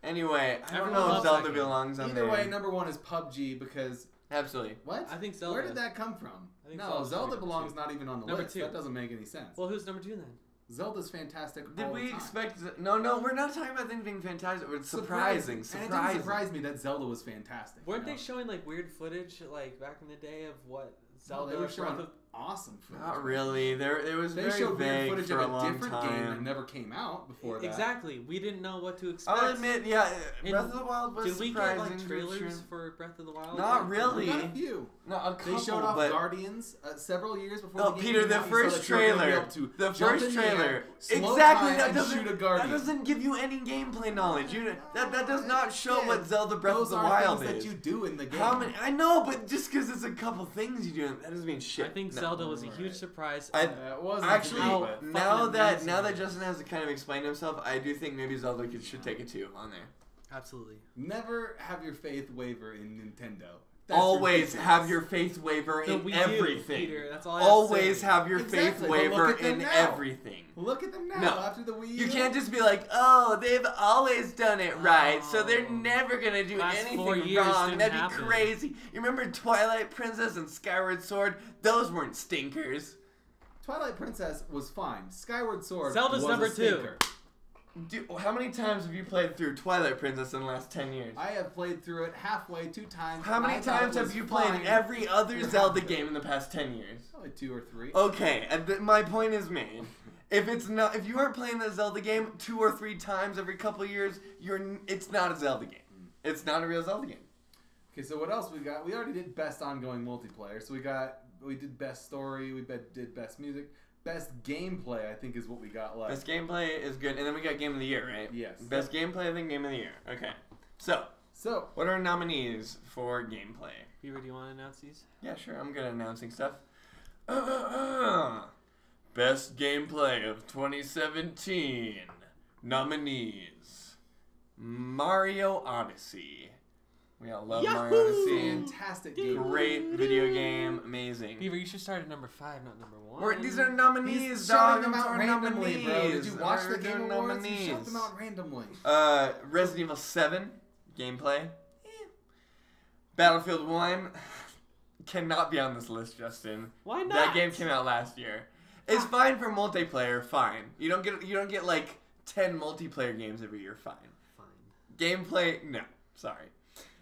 Anyway, I don't Everyone know if loves that Zelda game. belongs on Either there. way, number 1 is PUBG because Absolutely. what? I think Zelda. Where did that come from? I think No, Zelda's Zelda number belongs 2. not even on the Number list. 2. That doesn't make any sense. Well, who's number 2 then? Zelda's fantastic. Did all we the time. expect? No, we're not talking about things being fantastic. It's surprising. And it didn't surprise me that Zelda was fantastic. Weren't you they know? showing like weird footage like back in the day of what No, Zelda? they were Breath showing of- awesome footage. Not really. It was They very showed weird vague footage for of a a long different game that time. never came out before that. Exactly. We didn't know what to expect. I'll admit, yeah, And Breath of the Wild was Did we get surprising. like for trailers sure. for Breath of the Wild? Not We really. got a few. No, a couple, They showed off but Guardians several years before Oh, the game Peter, came the out. You first saw that you were gonna be trailer. able to The jump first in the air, trailer. slow Exactly. time, That and doesn't. shoot a That Guardian. doesn't give you any gameplay knowledge. That does not show what Zelda Breath Those of the are Wild things is. that you do in the game. How many? I know, but just because it's a couple things you do, that doesn't mean shit. I think No. Zelda was a huge surprise. That wasn't Actually, to me, How but- now fucking that amazing. Justin has to kind of explain himself, I do think maybe Zelda should take a 2 on there. Absolutely. never have your faith waver in Nintendo. That's Always ridiculous. have your faith waver The in Wii U, everything. Peter, that's all I have to Always say. have your Exactly, faith but waver look at them in now. everything. Look at them now No. after the Wii U. You can't just be like, oh, they've always done it right, so they're Oh. never gonna do Last anything 4 years wrong. didn't That'd be happen. crazy. You remember Twilight Princess and Skyward Sword? Those weren't stinkers. Twilight Princess was fine. Skyward Sword Zelda's was number a 2. stinker. How many times have you played through Twilight Princess in the last 10 years? I have played through it halfway 2 times. How many I thought times it have was you played fine. every other Zelda game in the past 10 years? Probably 2 or 3. Okay, my point is made. If you aren't playing the Zelda game 2 or 3 times every couple of years, it's not a Zelda game. It's not a real Zelda game. Okay, so what else we got? We already did best ongoing multiplayer. So we did best story. We did best music. Best gameplay, I think, is what we got left. Best gameplay is good, and then we got Game of the Year, right? Yes. Best gameplay, I think Game of the Year. Okay. So, So what are our nominees for gameplay? Beaver, do you want to announce these? Yeah, sure. I'm good at announcing stuff. Best gameplay of 2017. Nominees: Mario Odyssey. We all love Mario Odyssey. fantastic game. Great video game, amazing. Beaver, you should start at number 5, not number 1. These are nominees, He's dog. shouting them These out are randomly, bro. Did you nominees. watch the They're Game Awards? You nominees. shout them out randomly. Resident Evil 7 gameplay. Battlefield 1 cannot be on this list, Justin. Why not? That game came out last year. It's fine for multiplayer, fine. You don't get like 10 multiplayer games every year, fine. Fine. Gameplay, no. Sorry.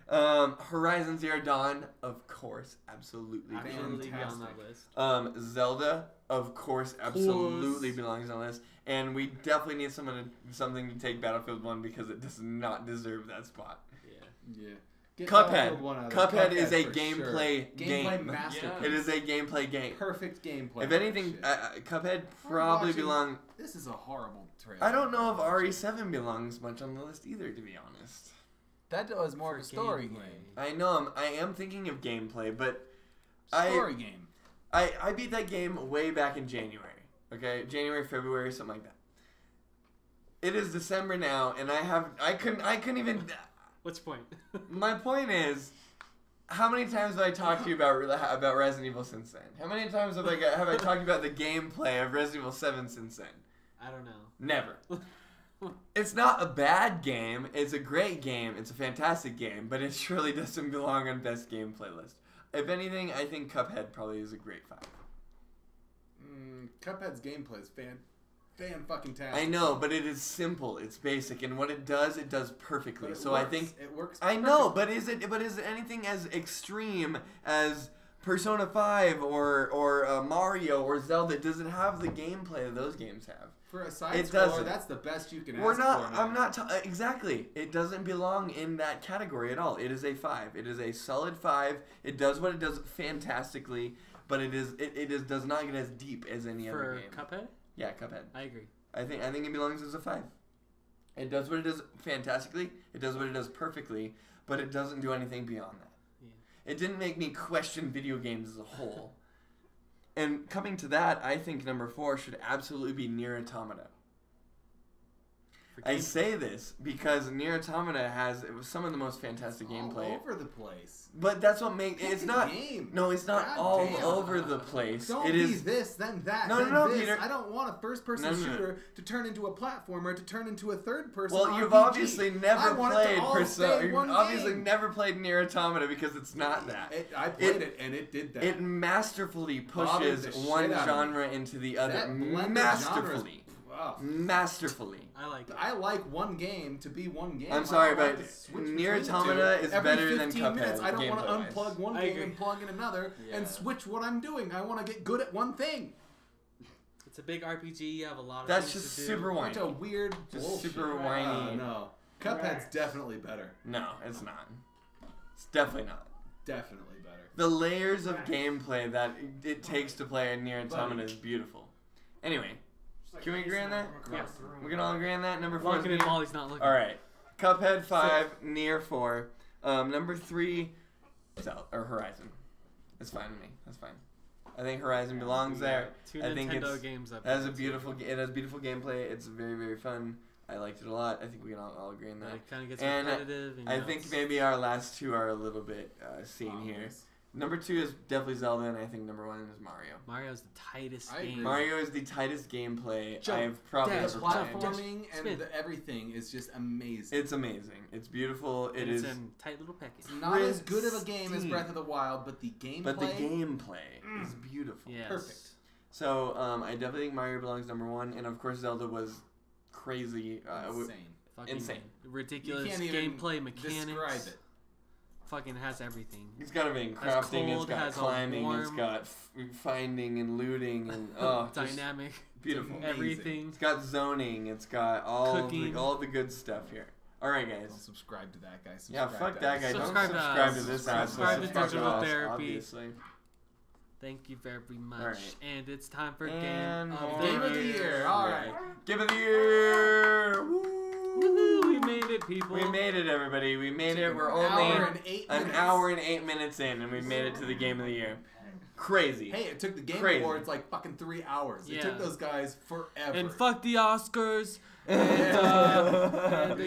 Horizon Zero Dawn, of course, absolutely. Absolutely be on Fantastic. that list. Zelda, of course, absolutely belongs on the list. And we definitely need something to take Battlefield 1 because it does not deserve that spot. Yeah. Yeah. Get Cuphead. Battlefield 1 out of Cuphead there. is a for gameplay sure. game. Gameplay masterpiece. It is a gameplay game. Perfect gameplay. If anything, Cuphead probably watching- belong. This is a horrible trailer. I don't know if RE7 belongs much on the list either, to be honest. That was more of a story gameplay. game. I know I am thinking of gameplay, but Story game. I beat that game way back in January. Okay, January, February, something like that. It is December now, and I couldn't even. What's your point? My point is, how many times have I talked to you about Resident Evil since then? How many times have I talked about the gameplay of Resident Evil 7 since then? I don't know. Never. It's not a bad game. It's a great game. It's a fantastic game, but it surely doesn't belong on best gameplay list. If anything, I think Cuphead probably is a great 5. Cuphead's gameplay is fan-fucking-tastic. I know, but it is simple. It's basic, and what it does perfectly. But it So works. I think it works. I know, but is it anything as extreme as Persona 5 or Mario or Zelda? Does it have the gameplay that those games have? For a side It scroller, doesn't. that's the best you can We're ask not. for. I'm not. Exactly. It doesn't belong in that category at all. It is a 5. It is a solid 5. It does what it does fantastically, but it does not get as deep as any other game. For Cuphead? Yeah, Cuphead. I agree. I think it belongs as a 5. It does what it does fantastically. It does what it does perfectly, but it doesn't do anything beyond that. Yeah. It didn't make me question video games as a whole. And coming to that, I think number 4 should absolutely be Nier Automata. I say this because Nier Automata has some of the most fantastic gameplay. All over the place. But that's what makes it's not. Game. No, it's not God all damn. over the place. Don't It be is. this, then that, No, then no, this. Peter. I don't want a first-person No, no, no. shooter to turn into a platformer, to turn into a third-person Well, RPG. you've obviously I never want it played to all Persona. stay You've one obviously game. never played Nier Automata because it's not that. I played it, and it did that. It masterfully Bothered pushes the shit one out of me. genre into the other. That blended Masterfully. Wow. Masterfully. I like it. I like one game to be one game. I'm I sorry, don't like but to switch Nier between the two. Automata is Every better than 15 Cuphead. minutes, I don't want to gameplay-wise. unplug one I game agree. and plug in another Yeah. and switch what I'm doing. I want to get good at one thing. It's a big RPG. You have a lot of That's things just to do. super whiny. Such a weird Just bullshit. super whiny. No. Cuphead's definitely better. No, it's not. It's definitely not. Definitely better. The layers of gameplay that it takes to play a Nier Automata is beautiful. Anyway, can we agree on that? Yeah. We can all agree on that. Number 4 is Looking at Nier. Molly's not looking. All right. Cuphead 5, Nier 4. Number 3, Horizon. It's fine with me. That's fine. I think Horizon belongs there. Two I think Nintendo it's games up it has there. a beautiful. It has beautiful gameplay. It's very very fun. I liked it a lot. I think we can all agree on that. It kind of gets And repetitive. And I think maybe our last 2 are a little bit seen here. Number 2 is definitely Zelda, and I think number 1 is Mario. Mario's the tightest I agree. game. Mario is the tightest gameplay Jump, I've probably dash, The ever played. platforming Spin. and everything is just amazing. It's amazing. It's beautiful. It And is. it's in tight little package. It's not as good of a game as pristine. Breath of the Wild, but the gameplay. But the gameplay is beautiful. Yes. Perfect. So I definitely think Mario belongs number 1, and of course Zelda was crazy, Insane. Fucking insane. ridiculous You can't even gameplay mechanics. describe it. Fucking has everything. It's got everything: Has crafting, it's cold, got has a climbing, it's warm- got finding and looting, and just Dynamic. beautiful. Amazing. Everything. It's got zoning. It's got all Cooking. all the good stuff here. All right, Don't guys. subscribe to that guy. Yeah, Subscribe fuck to that us. guy. Don't Subscribe to subscribe us. to this Subscribe asshole. to Subscribe to Digital us, Therapy. obviously. Thank you very much. All right. And it's time for And Game more. of Game of the Year. All right. Game of the Year. Woo. Woohoo! We made it, people. We made it, everybody. We made it. We're An only hour and 8 an minutes. hour and 8 minutes in, and we made it to the Game of the Year. Crazy. Hey, it took the Game Crazy. Awards like fucking 3 hours. It Yeah. took those guys forever. And fuck the Oscars. And,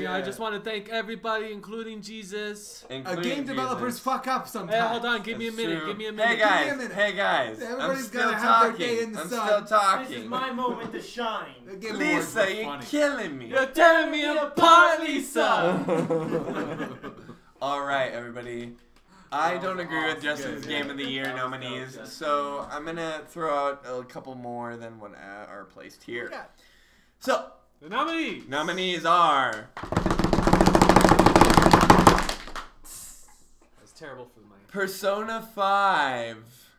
I just want to thank everybody, including Jesus. Game developers fuck up sometimes. Hey, hold on. Give me a That's minute. true. Give me a Hey minute. guys. Give me a minute. Hey guys. Everybody's I'm still gotta have their talking. day in the I'm sun. still talking. This is my moment to shine. The Game Awards were Lisa, you're funny. killing me. You're tearing me apart, Lisa. All right, everybody. I don't agree with awesome. Justin's Good, Game yeah. of the Year That was nominees, dope, so I'm gonna throw out a couple more than what are placed here. Yeah. So The nominee. nominees are That's terrible for the mic. Persona 5,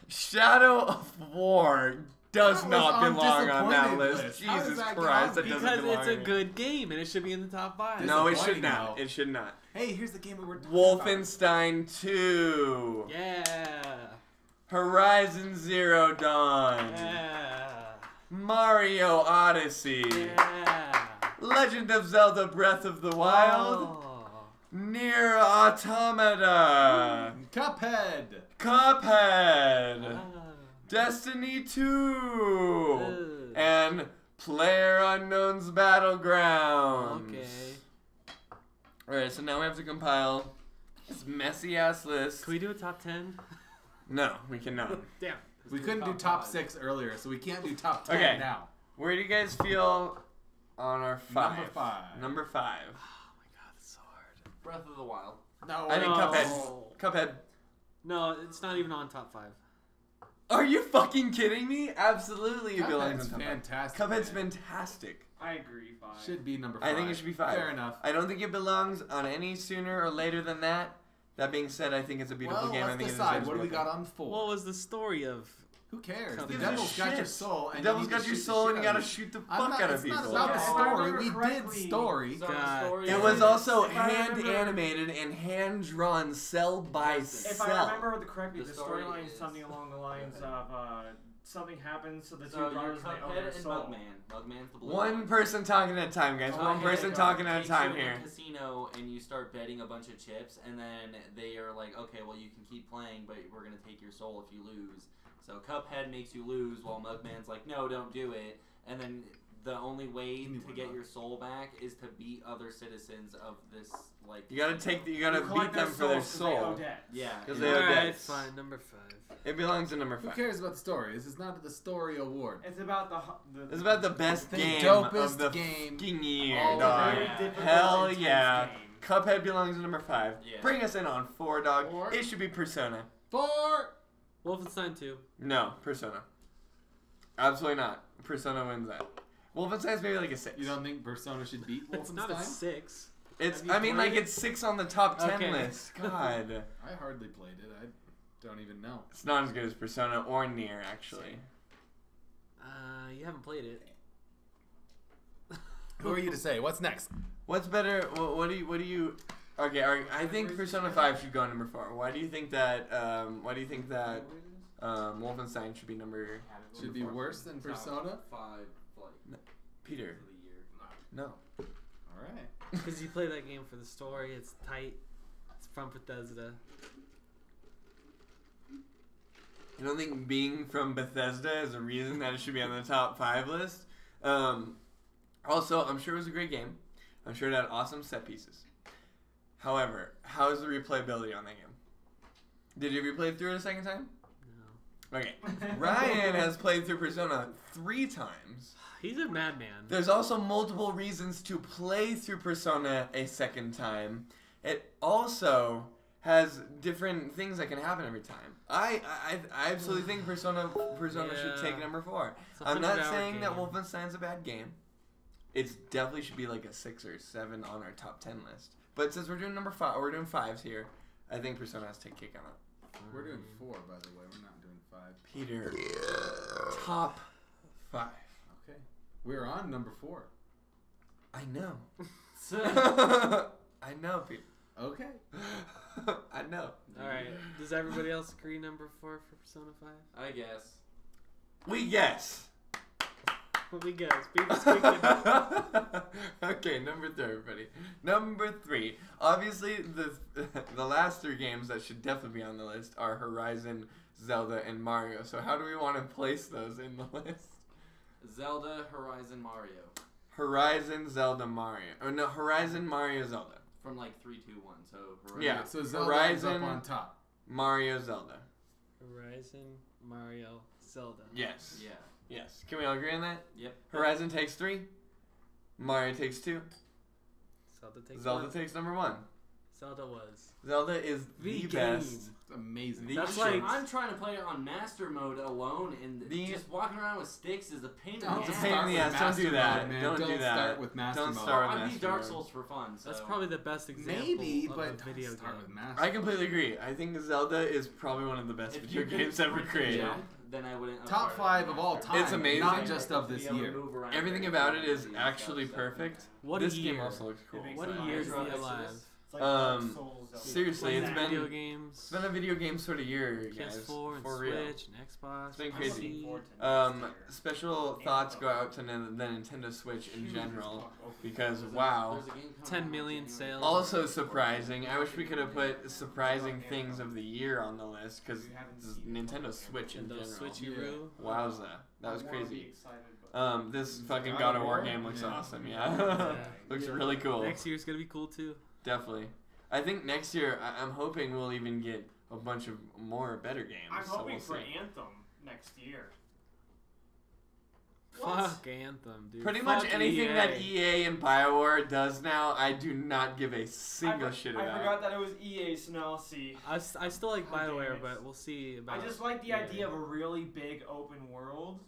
Shadow of War, does That not was on belong on that disappointed list. list. How does Jesus that Christ, that count? doesn't Because belong it's a in it. good game and it should be in the top 5. No, it should Disappointing, not. though. It should not. Hey, here's the game we were talking about. Wolfenstein 2. Yeah. Horizon Zero Dawn. Yeah. Mario Odyssey. Yeah. Legend of Zelda Breath of the Wild. Oh. Nier Automata. Cuphead. Cuphead. Ah. Destiny 2. Ugh. And PlayerUnknown's Battlegrounds. Okay. Alright, so now we have to compile this messy ass list. Can we do a top 10? No, we cannot. Damn. We couldn't do top 6 earlier, so we can't do top 10 Okay. now. Where do you guys feel on our 5? Number 5. Number 5. Oh my god, it's so hard. Breath of the Wild. No, I think No. Cuphead. Cuphead. No, it's not even on top 5. Are you fucking kidding me? Absolutely, it belongs Cuphead's in top 5. fantastic. Cuphead's man. fantastic. I agree. 5. Should be number 5. I think it should be 5. Fair enough. I don't think it belongs on any sooner or later than that. That being said, I think it's a beautiful Well, game. I let's think decide. it What do we deserves got to on 4? What was the story of? Who cares? Cuphead. The Gives a devil's got shit. your soul, be. and The devil's you need got to your shoot the soul, shit and you out gotta of it. shoot the I'm fuck not- out of it's people. not about the Yeah, if I story. remember We did correctly, story. So God. the story It is- was also If I hand remember- animated and hand drawn cell by Listen, If cell. I remember correctly, The the story storyline is is- something along the lines of something happens to the two So you're brothers and they own Cuphead their and soul. Mugman. Mugman's the blue One person talking at a time, guys. One Cuphead person talking at a takes time you in here. a casino and you start betting a bunch of chips, and then they are like, okay, well you can keep playing, but we're gonna take your soul if you lose. So Cuphead makes you lose, while Mugman's like, no, don't do it. And then the only way to get your soul back is to beat other citizens of this like. You gotta take. You gotta You collect beat them for their souls 'cause they owe soul. debts. Yeah. Because yeah. they owe Alright, debts. fine. Number 5. It belongs in number Who 5. cares about the story? This is not the story award. It's about the It's about the best The game dopest of the game fucking year, all dog. very Yeah. difficult, Hell intense yeah. game. Cuphead belongs in number 5. Yeah. Bring us in on 4, dog. 4. It should be Persona. 4. Wolfenstein 2. No, Persona. Absolutely not. Persona wins that. Wolfenstein's maybe like a 6. You don't think Persona should beat It's not a Wolfenstein? 6. It's. Have you I mean, like played it? it's 6 on the top 10 Okay. list. God, I hardly played it. I don't even know. it's not as good as Persona or Nier, actually. You haven't played it. Who are you to say? What's next? What's better? What do you? Okay, I think Persona 5 should go number 4. Why do you think that? Wolfenstein should be number? Should be worse than Persona? 5 like Peter. for the year. No. All right. Because you play that game for the story. It's tight. It's from Bethesda. You don't think being from Bethesda is a reason that it should be on the top 5 list? Also, I'm sure it was a great game. I'm sure it had awesome set pieces. However, how is the replayability on that game? Did you replay through it a second time? No. Okay. Ryan has played through Persona 3 times. He's a madman. There's also multiple reasons to play through Persona a second time. It also has different things that can happen every time. I absolutely think Persona should take number 4. It's a I'm not 100-hour saying that game. Wolfenstein's a bad game. It definitely should be like a 6 or 7 on our top 10 list. But since we're doing number 5, we're doing 5s here. I think Persona has to take kick on it. We're doing 4, by the way. We're not doing 5. Peter, top 5. Okay. We're on number 4. I know. I know, Peter. Okay. I know. Alright. Does everybody else agree number 4 for Persona 5? I guess. We guess. What we guess? People speaking. Okay, number 3, everybody. Number 3. Obviously, the last 3 games that should definitely be on the list are Horizon, Zelda, and Mario. So how do we want to place those in the list? Zelda, Horizon, Mario. Horizon, Zelda, Mario. Oh no, Horizon, Mario, Zelda. From like 3, 2, 1. So Horizon. Yeah. So Zelda ends up Horizon, on top. Mario, Zelda. Horizon, Mario, Zelda. Yes. Yeah. Yes. Can we all agree on that? Yep. Horizon takes 3. Mario takes 2. Zelda takes Zelda 1. takes number 1. Zelda is the The best. game. It's amazing. The That's shit. like- I'm trying to play it on master mode alone, and The- just walking around with sticks is a pain in the Don't It's a ass. pain in the ass. Don't do that. Man. Don't do that. start with master Don't mode. start with I beat Master Dark Mode. Souls for fun. So. That's probably the best example Maybe, of but a don't video start with game. master. I completely agree. I think Zelda is probably one of the best If video you could games ever print the created. jump, then I wouldn't. Top 5 of all time. It's amazing. Not just of this Be able to year. move around Everything very about it easily is and actually stuff. perfect. What This a game year. also looks cool. makes What sense. a year to Metro be Exodus. alive. It's like Um, Dark Souls, Zelda. seriously, Playing it's been- video games. It's been a video game sort of year, guys. PS4 and For real. Switch and Xbox. It's been I'm crazy. looking forward to Um, next year. special thoughts go out to the Nintendo Switch in general because wow. There's a game coming 10 out in million January. sales. Also surprising. I wish we could have put surprising things of the year on the list because Nintendo Switch in And general. those Switcheroo. Wowza, that was crazy. Excited, but This fucking God of War game looks Yeah. awesome. Yeah, looks really cool. Next year's gonna be cool too. Definitely. I think next year I'm hoping we'll even get a bunch of more better games. I'm so hoping we'll for see. Anthem next year. Fuck Anthem, dude. Pretty Fuck much anything EA. that EA and BioWare does now, I do not give a single shit I about. forgot that it was EA, so now I'll see. I still like God damn BioWare, it. but we'll see about. I just like the EA. idea of a really big open world,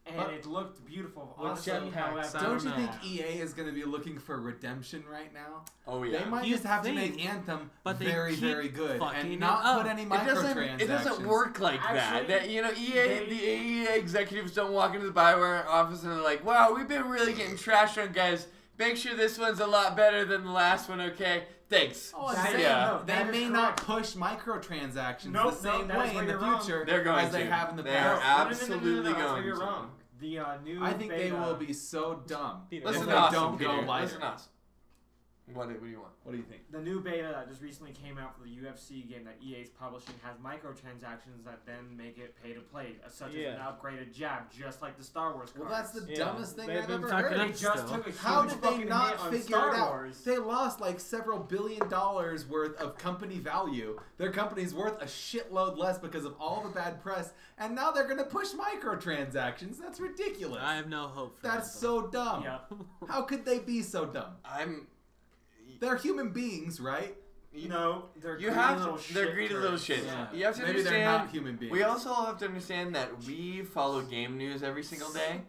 and But- it looked beautiful. With Honestly, jetpacks, however, I Don't you know. think EA is going to be looking for redemption right now? Oh yeah. They might You just have to think, make Anthem but they very, keep very good fucking and it not up. put any It microtransactions. doesn't work like Actually, that. You know, the EA executives don't walk into the BioWare office and they're like, "Wow, we've been really getting trashed on, guys. Make sure this one's a lot better than the last one, okay? Thanks." Oh, I'm That- saying, yeah. no, they that is may correct. not push microtransactions Nope, the same nope, that is way where in the you're wrong. future They're going as they to. have in the They past. are absolutely that's where going you're to. wrong. The new I think they beta, will be so dumb Listen if to they us, don't Peter. go lighter. Listen to us. What do you want? What do you think? The new beta that just recently came out for the UFC game that EA is publishing has microtransactions that then make it pay to play, such as an Yeah. upgraded jab, just like the Star Wars cards. Well, that's the Yeah, dumbest thing they've I've been ever fucking heard. They up just still. took a How huge did they fucking not hit on figure Star it out? Wars. They lost like several $1 billion worth of company value. Their company's worth a shitload less because of all the bad press, and now they're gonna push microtransactions. That's ridiculous. I have no hope for That's Anthem. so dumb. Yeah. How could they be so dumb? They're human beings, right? No, they're You greedy have little to. They're shit greedy little turds. shits. Yeah. You have to Maybe they're understand. not human beings. We also have to understand that we follow game news every single day.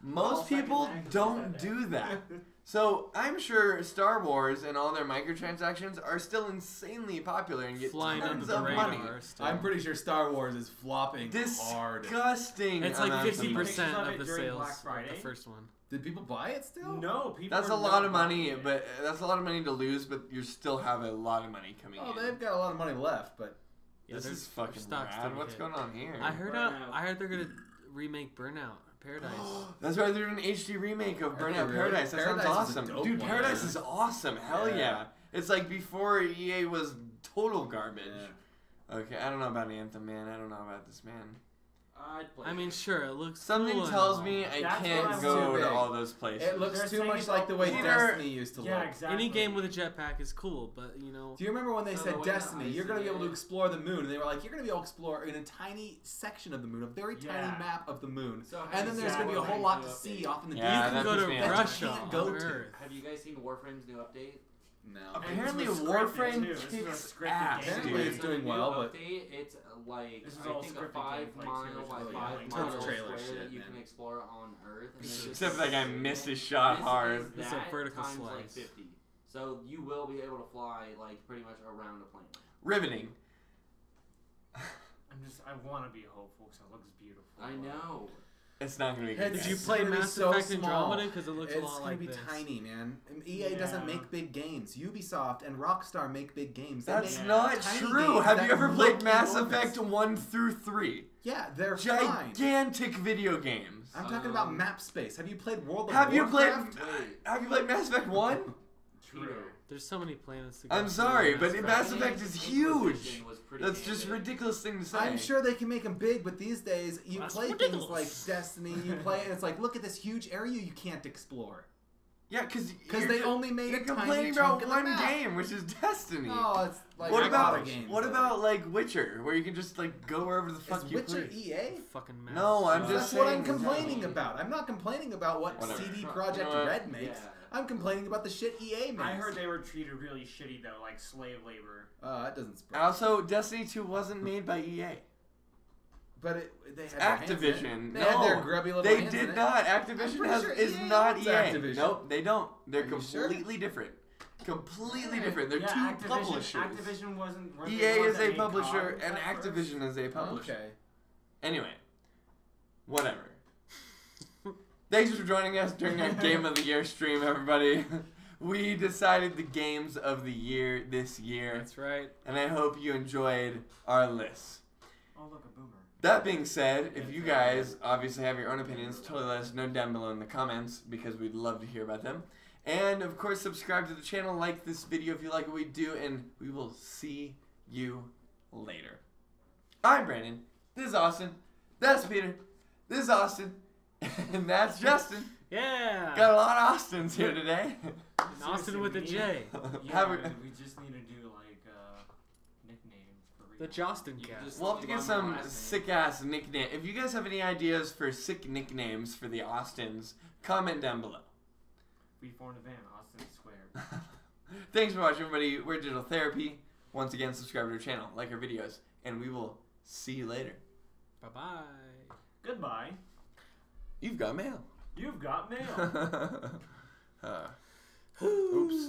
Most All second people actors don't that do day. that. So I'm sure Star Wars and all their microtransactions are still insanely popular and get Flying under tons the of radar. money. Still. I'm pretty sure Star Wars is flopping hard. Disgusting. It's like amounts of money. 50% Pictures of of it the during sales Black of Friday. the first one. Did people buy it still? No, people. That's are a lot not of money, buying it. but that's a lot of money to lose. But you still have a lot of money coming Oh, in. they've got a lot of money left, but Yeah, This their- is their fucking stock's rad. gonna What's hit. going on here? I heard. Burnout. I heard they're gonna remake Burnout Paradise. That's right. They're doing an HD remake of Are they Burnout really? Paradise. That Paradise sounds is a awesome, dope dude. one. Paradise is awesome. Hell yeah. Yeah. It's like before EA was total garbage. Okay, I don't know about Anthem, man. I don't know about this, man. I'd play I mean, sure, it looks. Something cool and tells all. me I That's can't what I'm go too to big. all those places. it looks They're too saying much it's like the way Peter- Destiny used to Yeah, look. exactly. Any game with a jetpack is cool, but you know. Do you remember when they So said the way that Destiny, you're going to be able to ICA explore the moon, and they were like, you're going to be able to explore in a tiny section of the moon, a very Yeah. tiny map of the moon, So have and then you there's seen going to be a whole Warframe's lot new to see update? off in the Yeah, you that can go puts to me in. Russia Can't on go to. Earth. Have you guys seen Warframe's new update? No. Apparently, It's scripted, Warframe too. This is a kicks scripted ass, game. Apparently dude. it's doing new well, but- update, it's like This is I all think a scripted 5 gameplay, mile too, by which is 5 really Tons mile of trailer square shit, that you man. can explore on Earth. And it's Except just that guy so missed big. his shot This hard. is It's a that vertical times like slice. 50. So you will be able to fly like pretty much around a plane. Riveting. I want to be hopeful because it looks beautiful. I know. It's not gonna be Hey, good. Did you It's play gonna be Mass so Effect small. Andromeda? Because it looks a It's lot gonna like be this. tiny, man. EA doesn't Yeah. make big games. Ubisoft and Rockstar make big games. They That's make not tiny true. games Have that you ever look played Mass enormous. Effect 1 through 3? Yeah, they're fine. Gigantic video games. I'm talking about map space. Have you played World of Have you played? Warcraft? Wait. Have you played Mass Effect 1? True. There's so many planets to go I'm through sorry, in but Mass Mass Effect. Effect is huge. Inquisition was pretty That's damn just a big. ridiculous thing to say. I'm sure they can make them big, but these days you That's play ridiculous. things like Destiny, you play, and it's like, look at this huge area you can't explore. Yeah, because They only made you're a tiny complaining chunk about of the one map. game, which is Destiny. Oh, it's like what a lot about of games. what though. about like Witcher, where you can just like go wherever the fuck Is you Witcher please? EA? Fucking Mass. No, I'm That's just what I'm saying- complaining about. I'm not complaining about what Whatever. CD You know Projekt what? Red makes. Yeah. I'm complaining about the shit EA makes. I heard they were treated really shitty though, like slave labor. That doesn't surprise Also, Destiny 2 wasn't made by EA. But they had Activision. Their hands in it. They No, had their grubby little they hands in did it. not. I'm Activision pretty sure is EA not owns EA. Activision. Nope, they don't. They're Are you sure? completely different. Completely different. They're Yeah, two publishers. Activision wasn't. weren't EA they the ones is that a made publisher COD and at first? Activision is a publisher. Okay. Anyway, whatever. Thanks for joining us during our Game of the Year stream, everybody. We decided the games of the year this year, That's right. and I hope you enjoyed our list. Oh look, a boomer. That being said, if you guys obviously have your own opinions, totally let us know down below in the comments because we'd love to hear about them. And of course, subscribe to the channel, like this video if you like what we do, and we will see you later. I'm Brandon. This is Austin. That's Peter. This is Austin. And that's Justin. Yeah. Got a lot of Austins here today. And Austin with a J. Yeah, Have a- we just need to do like nicknames for real. The Jostin You cast. just- We'll have to get Love my some last name. sick ass nickname. If you guys have any ideas for sick nicknames for the Austins, comment down below. We formed a van, Austin Square. Thanks for watching, everybody. We're Digital Therapy. Once again, subscribe to our channel, like our videos, and we will see you later. Bye-bye. Goodbye. You've got mail. You've got mail. Oops.